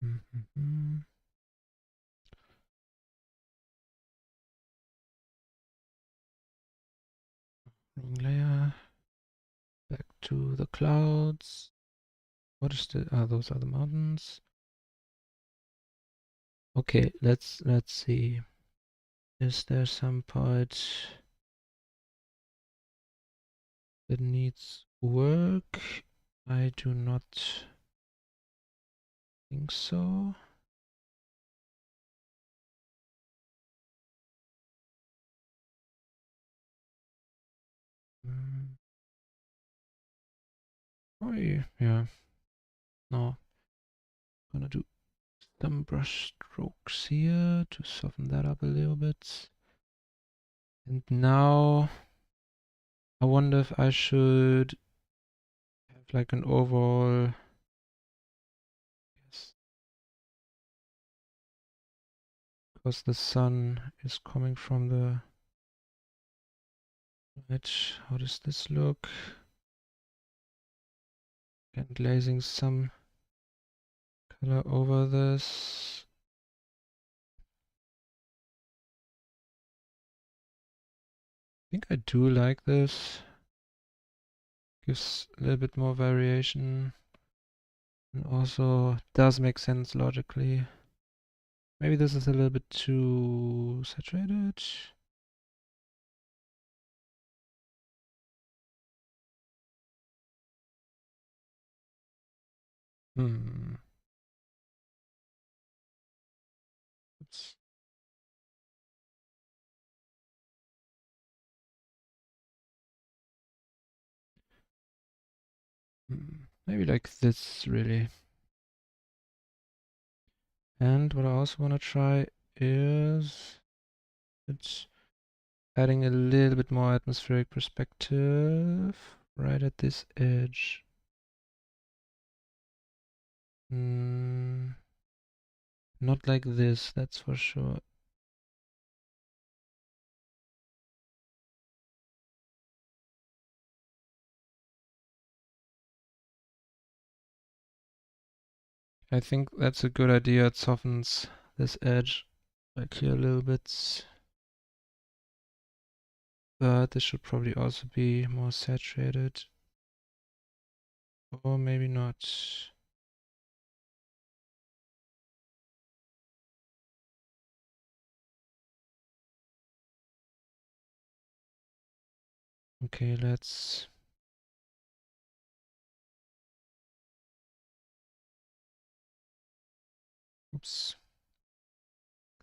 Mm-hmm. Wrong layer. Back to the clouds. What is the? Ah, those are the mountains. Okay, let's see. Is there some part that needs work? I do not think so. Oh yeah. No. Gonna do some brush strokes here to soften that up a little bit. And now I wonder if I should have like an overall, yes, because the sun is coming from the right. How does this look? And glazing some color over this. I think I do like this. Gives a little bit more variation. And also does make sense logically. Maybe this is a little bit too saturated. Hmm. Oops. Maybe like this, really. And what I also want to try is it's adding a little bit more atmospheric perspective right at this edge. Not like this, that's for sure. I think that's a good idea. It softens this edge back here a little bit. But this should probably also be more saturated. Or maybe not. Okay, let's... Oops.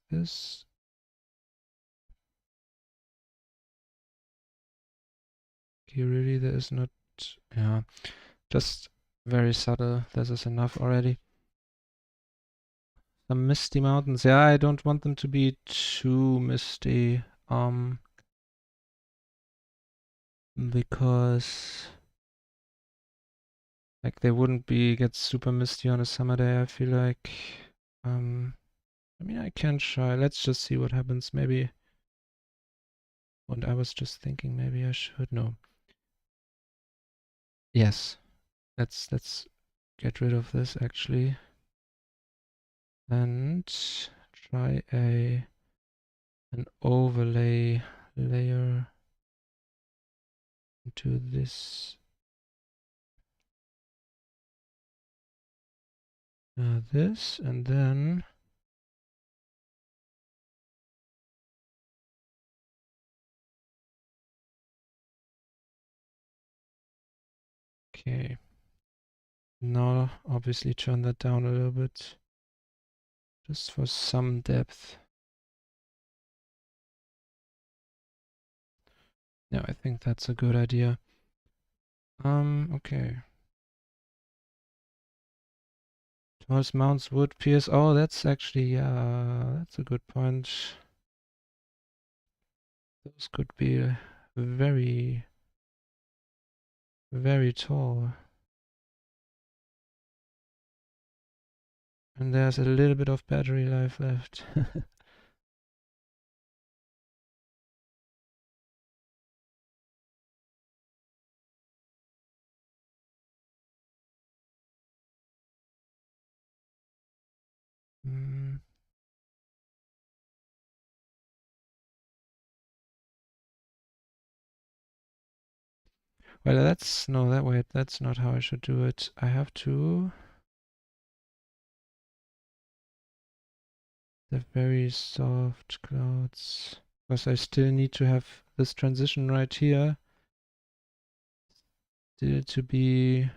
This. Okay, really, there is not... Yeah, just very subtle. This is enough already. Some misty mountains. Yeah, I don't want them to be too misty. Because like they wouldn't get super misty on a summer day, I feel like. I mean, I can try. Let's just see what happens. Maybe. And I was just thinking maybe I should. No. Yes. Let's get rid of this actually. And try an overlay layer into this. This and then okay. Now obviously turn that down a little bit. Just for some depth. Yeah, I think that's a good idea. Okay. Tallest mounts wood pierce. Oh, that's actually, yeah, that's a good point. Those could be very, very tall. And there's a little bit of battery life left. Mm. Well, that's, no, that wait, that's not how I should do it. I have to have very soft clouds. Because I still need to have this transition right here. Still to be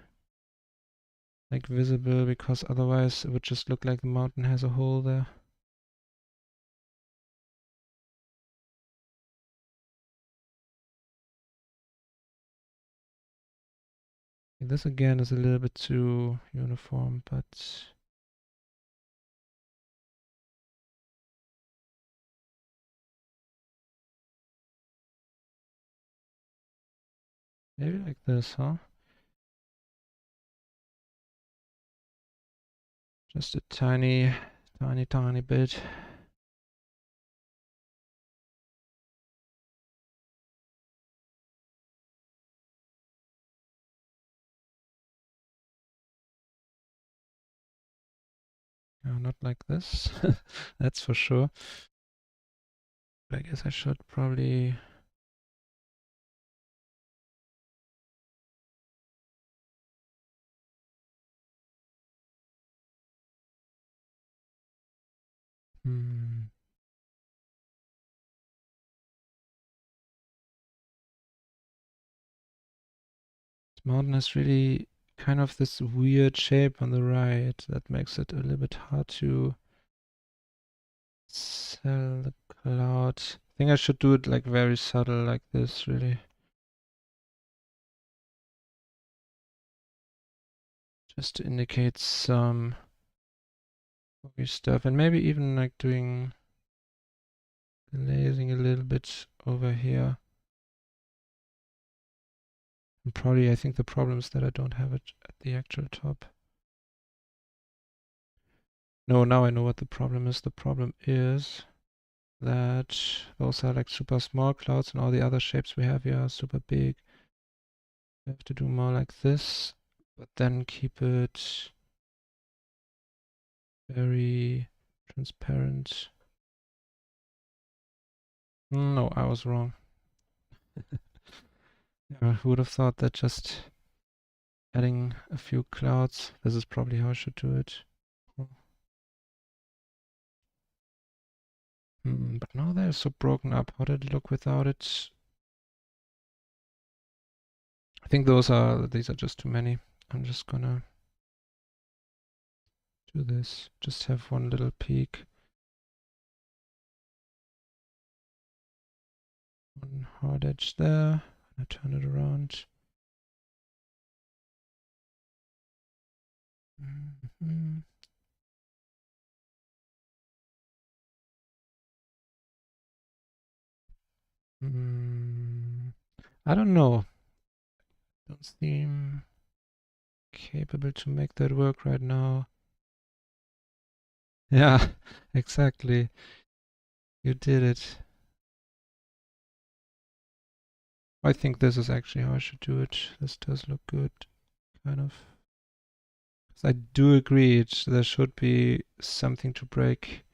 like visible, because otherwise it would just look like the mountain has a hole there. This again is a little bit too uniform, but maybe like this, huh? Just a tiny, tiny, tiny bit. No, not like this. That's for sure. But I guess I should probably... Hmm. This mountain has really kind of this weird shape on the right that makes it a little bit hard to sell the cloud. I think I should do it like very subtle like this, really. just to indicate some stuff, and maybe even like doing glazing a little bit over here. And probably, I think the problem is that I don't have it at the actual top. No, now I know what the problem is. The problem is that those are like super small clouds, and all the other shapes we have here are super big. We have to do more like this, but then keep it very transparent. No, I was wrong. Yeah, who would have thought that just adding a few clouds, this is probably how I should do it. But now they're so broken up. How did it look without it? I think these are just too many. I'm just gonna do this. Just have one little peak. One hard edge there. I turn it around. I don't know. Don't seem capable to make that work right now. Yeah, exactly. You did it. I think this is actually how I should do it. This does look good, kind of. I do agree, there should be something to break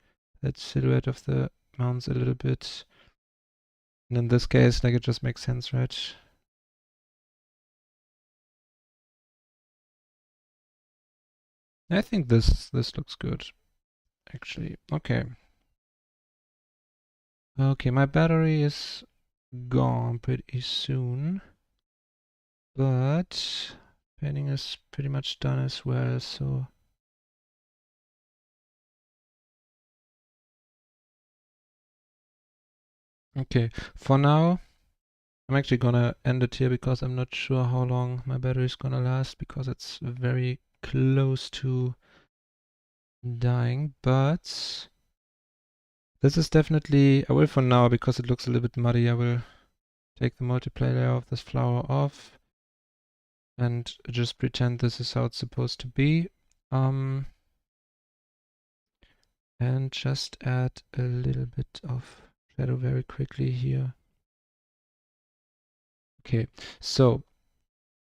that silhouette of the mountains a little bit. And in this case, like, it just makes sense, right? I think this looks good, actually. Okay. Okay, my battery is gone pretty soon, but painting is pretty much done as well, so okay. For now, I'm actually gonna end it here because I'm not sure how long my battery is gonna last, because it's very close to dying, but this is definitely, I will for now, because it looks a little bit muddy, I will take the multiplayer layer of this flower off and just pretend this is how it's supposed to be. And just add a little bit of shadow very quickly here. Okay, so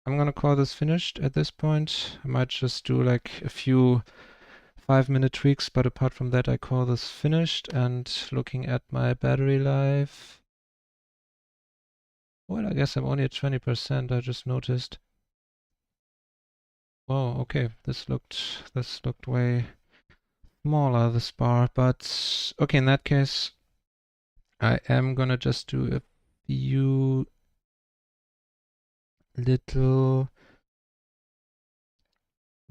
I'm gonna call this finished at this point. I might just do like a few 5-minute tweaks, but apart from that, I call this finished. And looking at my battery life, well, I guess I'm only at 20%, I just noticed. Oh, okay, this looked way smaller, this bar, but okay, in that case, I am gonna just do a few little,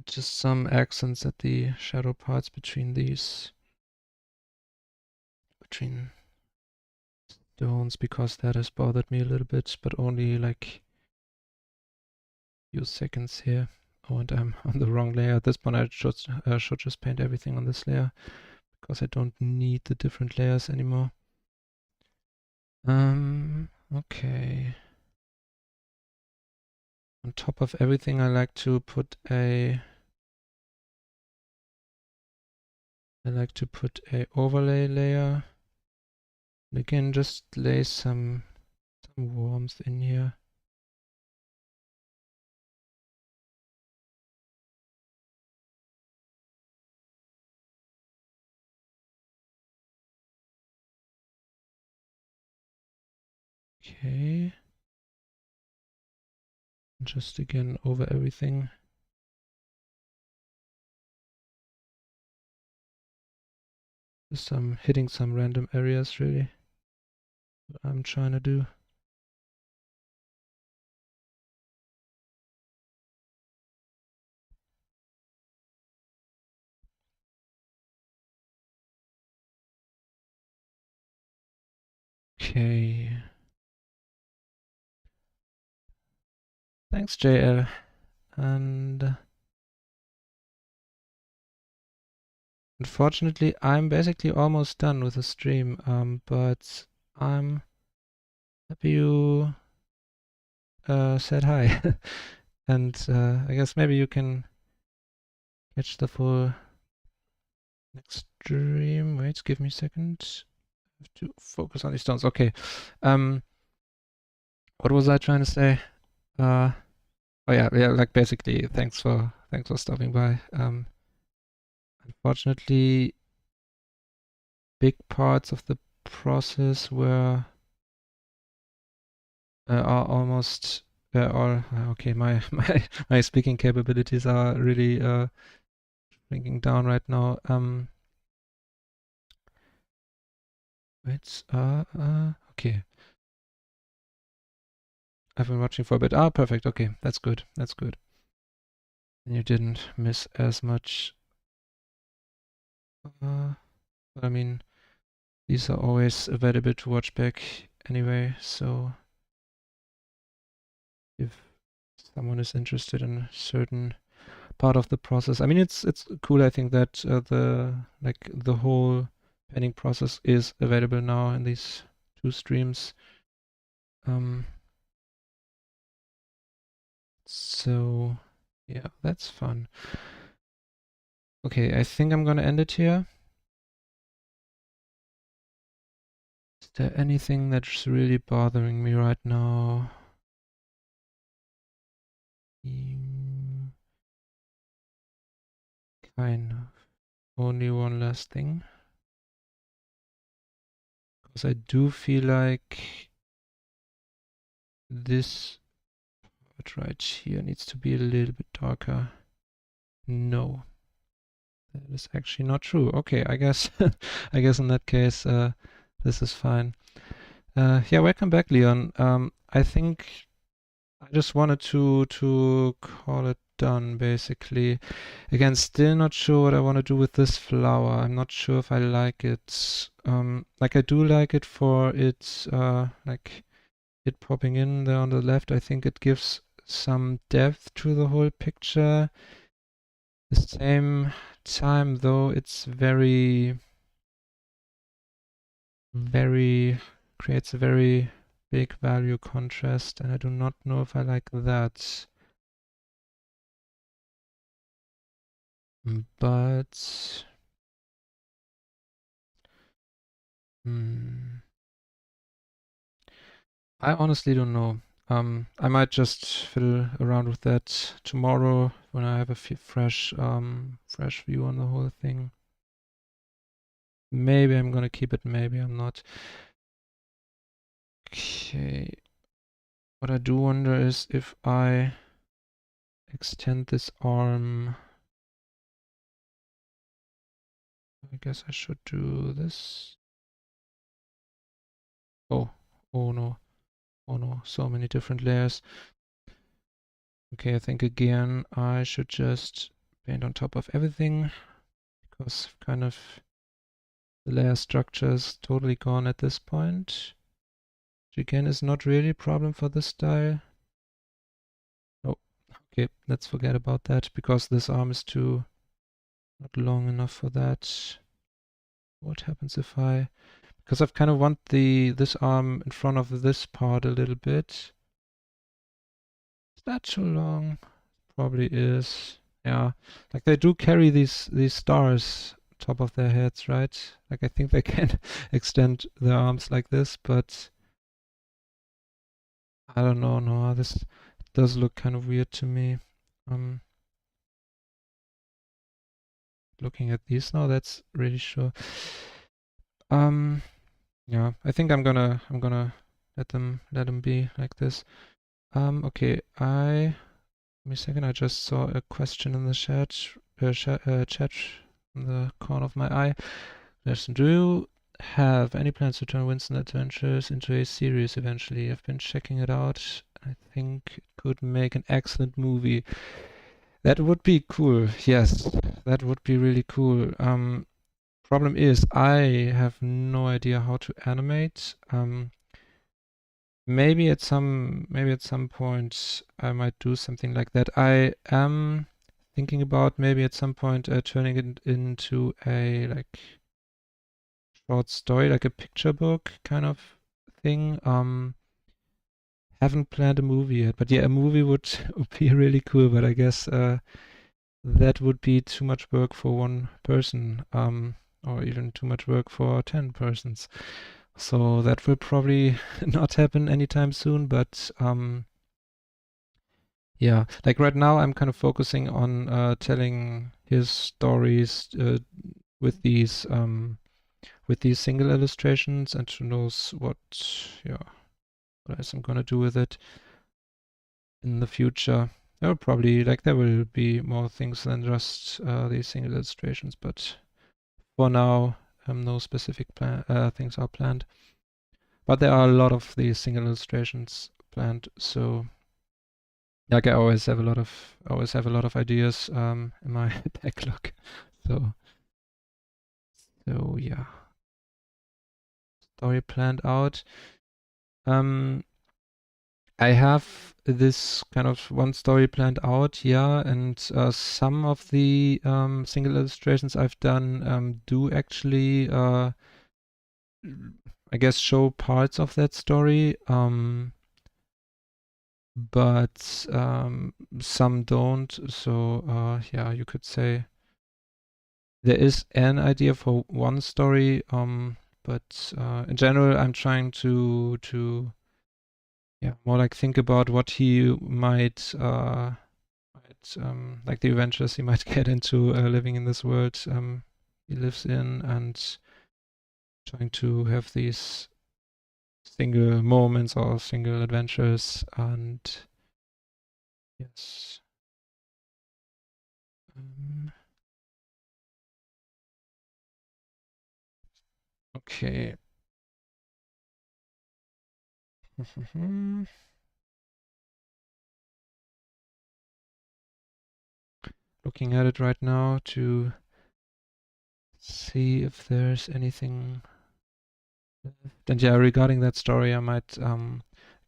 just some accents at the shadow parts between between stones, because that has bothered me a little bit, but only like few seconds here. Oh, and I'm on the wrong layer. At this point, I should just paint everything on this layer, because I don't need the different layers anymore. Okay. On top of everything, I like to put a overlay layer. And again, just lay some warmth in here. Okay. Just again over everything. Just hitting some random areas, really. What I'm trying to do. Okay. Thanks, JL. And Unfortunately, I'm basically almost done with the stream, but I'm happy you said hi. And I guess maybe you can catch the full next stream. Wait, give me a second. I have to focus on these stones. Okay. What was I trying to say? Oh yeah, like basically, thanks for stopping by. Unfortunately, big parts of the process were are almost all okay. My speaking capabilities are really shrinking down right now. Wait, okay. I've been watching for a bit. Ah, perfect. Okay, that's good. That's good. And you didn't miss as much. I mean, these are always available to watch back anyway. So if someone is interested in a certain part of the process, I mean, it's cool. I think that the whole panning process is available now in these 2 streams. So yeah, that's fun. Okay, I think I'm gonna end it here. Is there anything that's really bothering me right now? Kind of. Only one last thing. Because I do feel like this part right here needs to be a little bit darker. No. That is actually not true. Okay, I guess I guess in that case this is fine. Yeah, welcome back, Leon. I think I just wanted to call it done, basically. Again, still not sure what I want to do with this flower. I'm not sure if I like it. Like I do like it for its like it popping in there on the left. I think it gives some depth to the whole picture. The same time, though, it's very creates a very big value contrast, and I do not know if I like that. But I honestly don't know. I might just fiddle around with that tomorrow when I have a fresh view on the whole thing. Maybe I'm gonna keep it, maybe I'm not. Okay. What I do wonder is if I extend this arm. I guess I should do this. Oh, oh no. Oh no, so many different layers. Okay, I think again I should just paint on top of everything because kind of the layer structure is totally gone at this point. Which again is not really a problem for this style. Oh, okay, let's forget about that because this arm is too not long enough for that. What happens if I... Because I've kind of want this arm in front of this part a little bit. Is that too long? Probably is. Yeah. Like they do carry these stars top of their heads, right? Like I think they can extend their arms like this, but I don't know. No, this does look kind of weird to me. Looking at these now, that's really sure. Yeah, I think I'm gonna let them be like this. Okay, give me a second. I just saw a question in the chat in the corner of my eye. Listen, do you have any plans to turn Winston Adventures into a series eventually? I've been checking it out. I think it could make an excellent movie. That would be cool. Yes, that would be really cool. Problem is, I have no idea how to animate. Maybe at some point I might do something like that. I am thinking about maybe at some point turning it into a like short story, like a picture book kind of thing. Haven't planned a movie yet, but yeah, a movie would be really cool. But I guess that would be too much work for one person, or even too much work for 10 persons. So that will probably not happen anytime soon. But yeah, like right now, I'm kind of focusing on telling his stories with these single illustrations, and who knows what else I'm gonna do with it in the future. There will be more things than just these single illustrations, but for now, no specific things are planned. But there are a lot of these single illustrations planned, so like I always have a lot of ideas in my backlog. So yeah, story planned out. I have this kind of one story planned out, yeah, and some of the single illustrations I've done do actually, I guess, show parts of that story, but some don't. So yeah, you could say there is an idea for one story, but in general, I'm trying to more like think about what he might like the adventures he might get into living in this world he lives in, and trying to have these single moments or single adventures. And yes, okay. Looking at it right now to see if there's anything left. And yeah, regarding that story, I might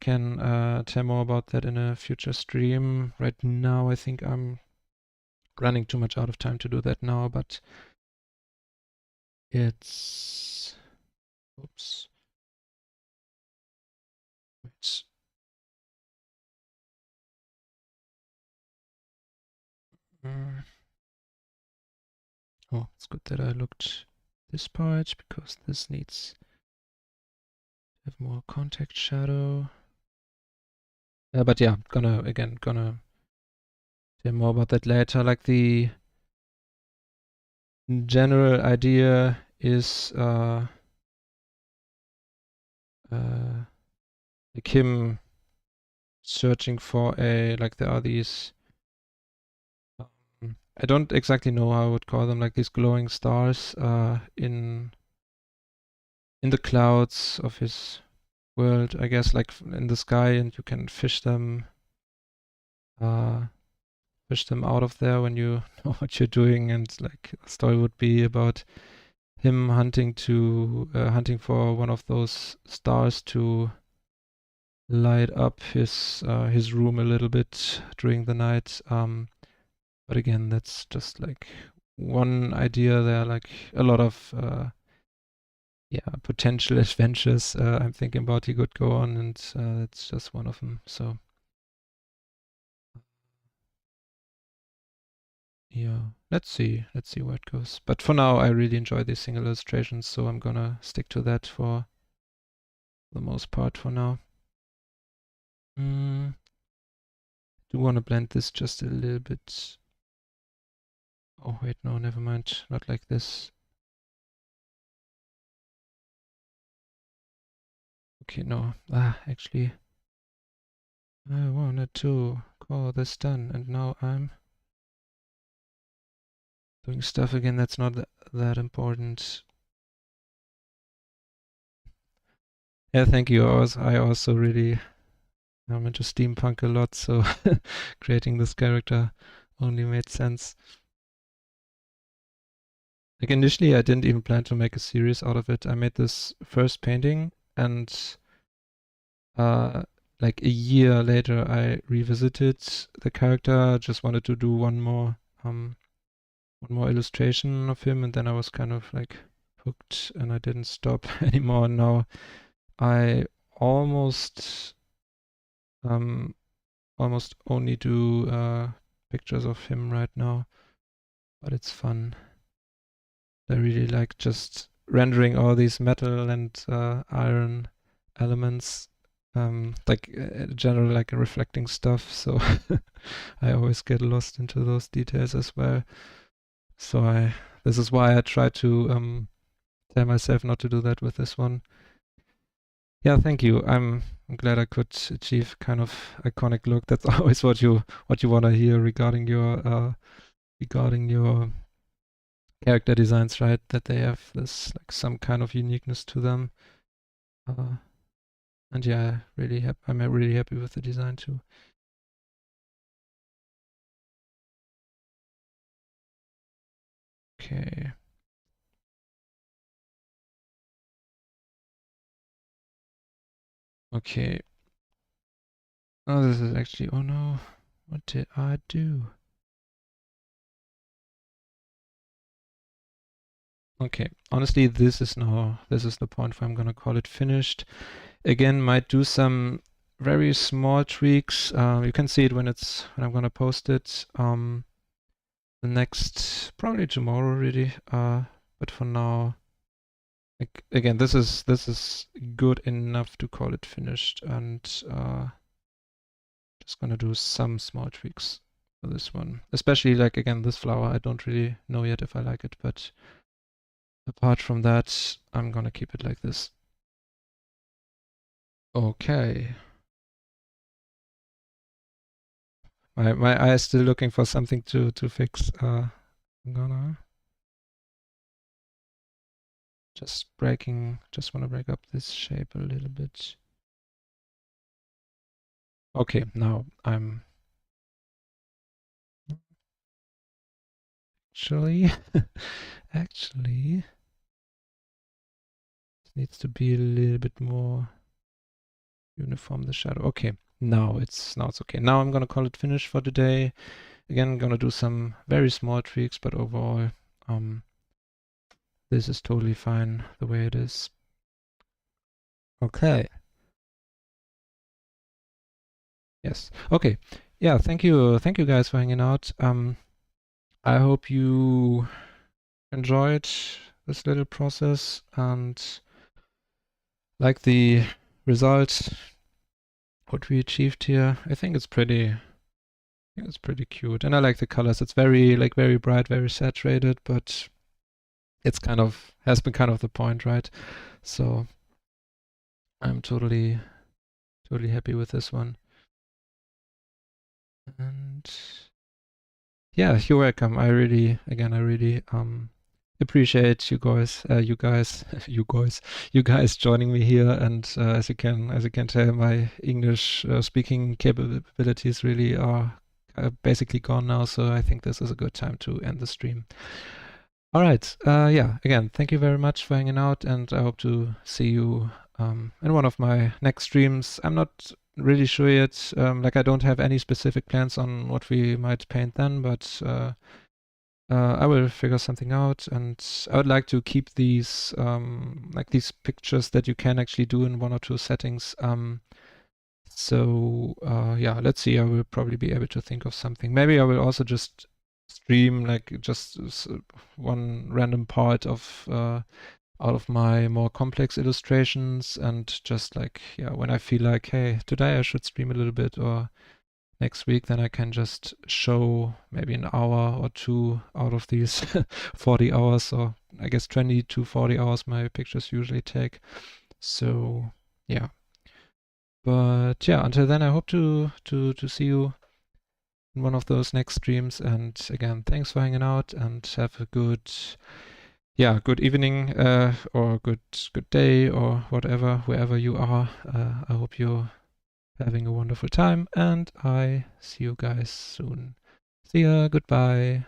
can tell more about that in a future stream. Right now, I think I'm running too much out of time to do that now, but it's oops. Wait. Oh, it's good that I looked this part, because this needs to have more context shadow. But yeah, gonna say more about that later. Like the general idea is like him searching for like there are these I don't exactly know how I would call them, like these glowing stars in the clouds of his world, I guess, like in the sky, and you can fish them out of there when you know what you're doing. And like the story would be about him hunting for one of those stars to light up his room a little bit during the night. But again, that's just like one idea. There are like a lot of potential adventures I'm thinking about he could go on, and that's just one of them. So yeah, let's see where it goes. But for now, I really enjoy these single illustrations, so I'm gonna stick to that for the most part for now. Do want to blend this just a little bit. Oh wait, no, never mind. Not like this. Okay, no. Actually, I wanted to call this done, and now I'm doing stuff again that's not that important. Yeah, thank you. I also really I'm into steampunk a lot, so creating this character only made sense. Like initially, I didn't even plan to make a series out of it. I made this first painting, and like a year later, I revisited the character. Just wanted to do one more one more illustration of him, and then I was kind of like hooked and I didn't stop anymore. Now I almost only do pictures of him right now, but it's fun. I really like just rendering all these metal and iron elements, like general like reflecting stuff. So I always get lost into those details as well. So this is why I try to tell myself not to do that with this one. Yeah, thank you. I'm glad I could achieve kind of iconic look. That's always what you want to hear regarding your character designs, right? That they have this like some kind of uniqueness to them. And yeah, I'm really happy with the design too. Okay. Okay. Oh, this is actually, oh no, what did I do? Okay, honestly, this is the point where I'm gonna call it finished. Again, might do some very small tweaks. You can see it when I'm gonna post it. The next, probably tomorrow really. But for now, like, again, this is good enough to call it finished, and just gonna do some small tweaks for this one. Especially like again, this flower, I don't really know yet if I like it, but apart from that, I'm gonna keep it like this. Okay. My eye is still looking for something to fix. I'm gonna just wanna break up this shape a little bit. Okay, now I'm actually it needs to be a little bit more uniform, the shadow. Okay, now it's okay. Now I'm gonna call it finished for today. Again, gonna do some very small tweaks, but overall, this is totally fine the way it is. Okay. Yes. Okay. Yeah, thank you guys for hanging out. I hope you enjoyed this little process and like the result, what we achieved here. I think it's pretty cute, and I like the colors. It's very bright, very saturated, but it's has been kind of the point, right? So I'm totally happy with this one. And yeah, you're welcome. I really appreciate you guys you guys joining me here. And as you can tell, my English speaking capabilities really are basically gone now, so I think this is a good time to end the stream. All right. Yeah, again, thank you very much for hanging out, and I hope to see you in one of my next streams. I'm not really sure yet. Like, I don't have any specific plans on what we might paint then, but I will figure something out, and I would like to keep these like these pictures that you can actually do in one or two settings. So yeah, let's see. I will probably be able to think of something. Maybe I will also just stream like just one random part of out of my more complex illustrations, and just like, yeah, when I feel like, hey, today I should stream a little bit, or next week, then I can just show maybe an hour or two out of these 40 hours, or I guess 20 to 40 hours my pictures usually take. So yeah. But yeah, until then, I hope to see you in one of those next streams. And again, thanks for hanging out, and have a good evening, or good day, or whatever, wherever you are. I hope you're having a wonderful time, and I see you guys soon. See ya, goodbye.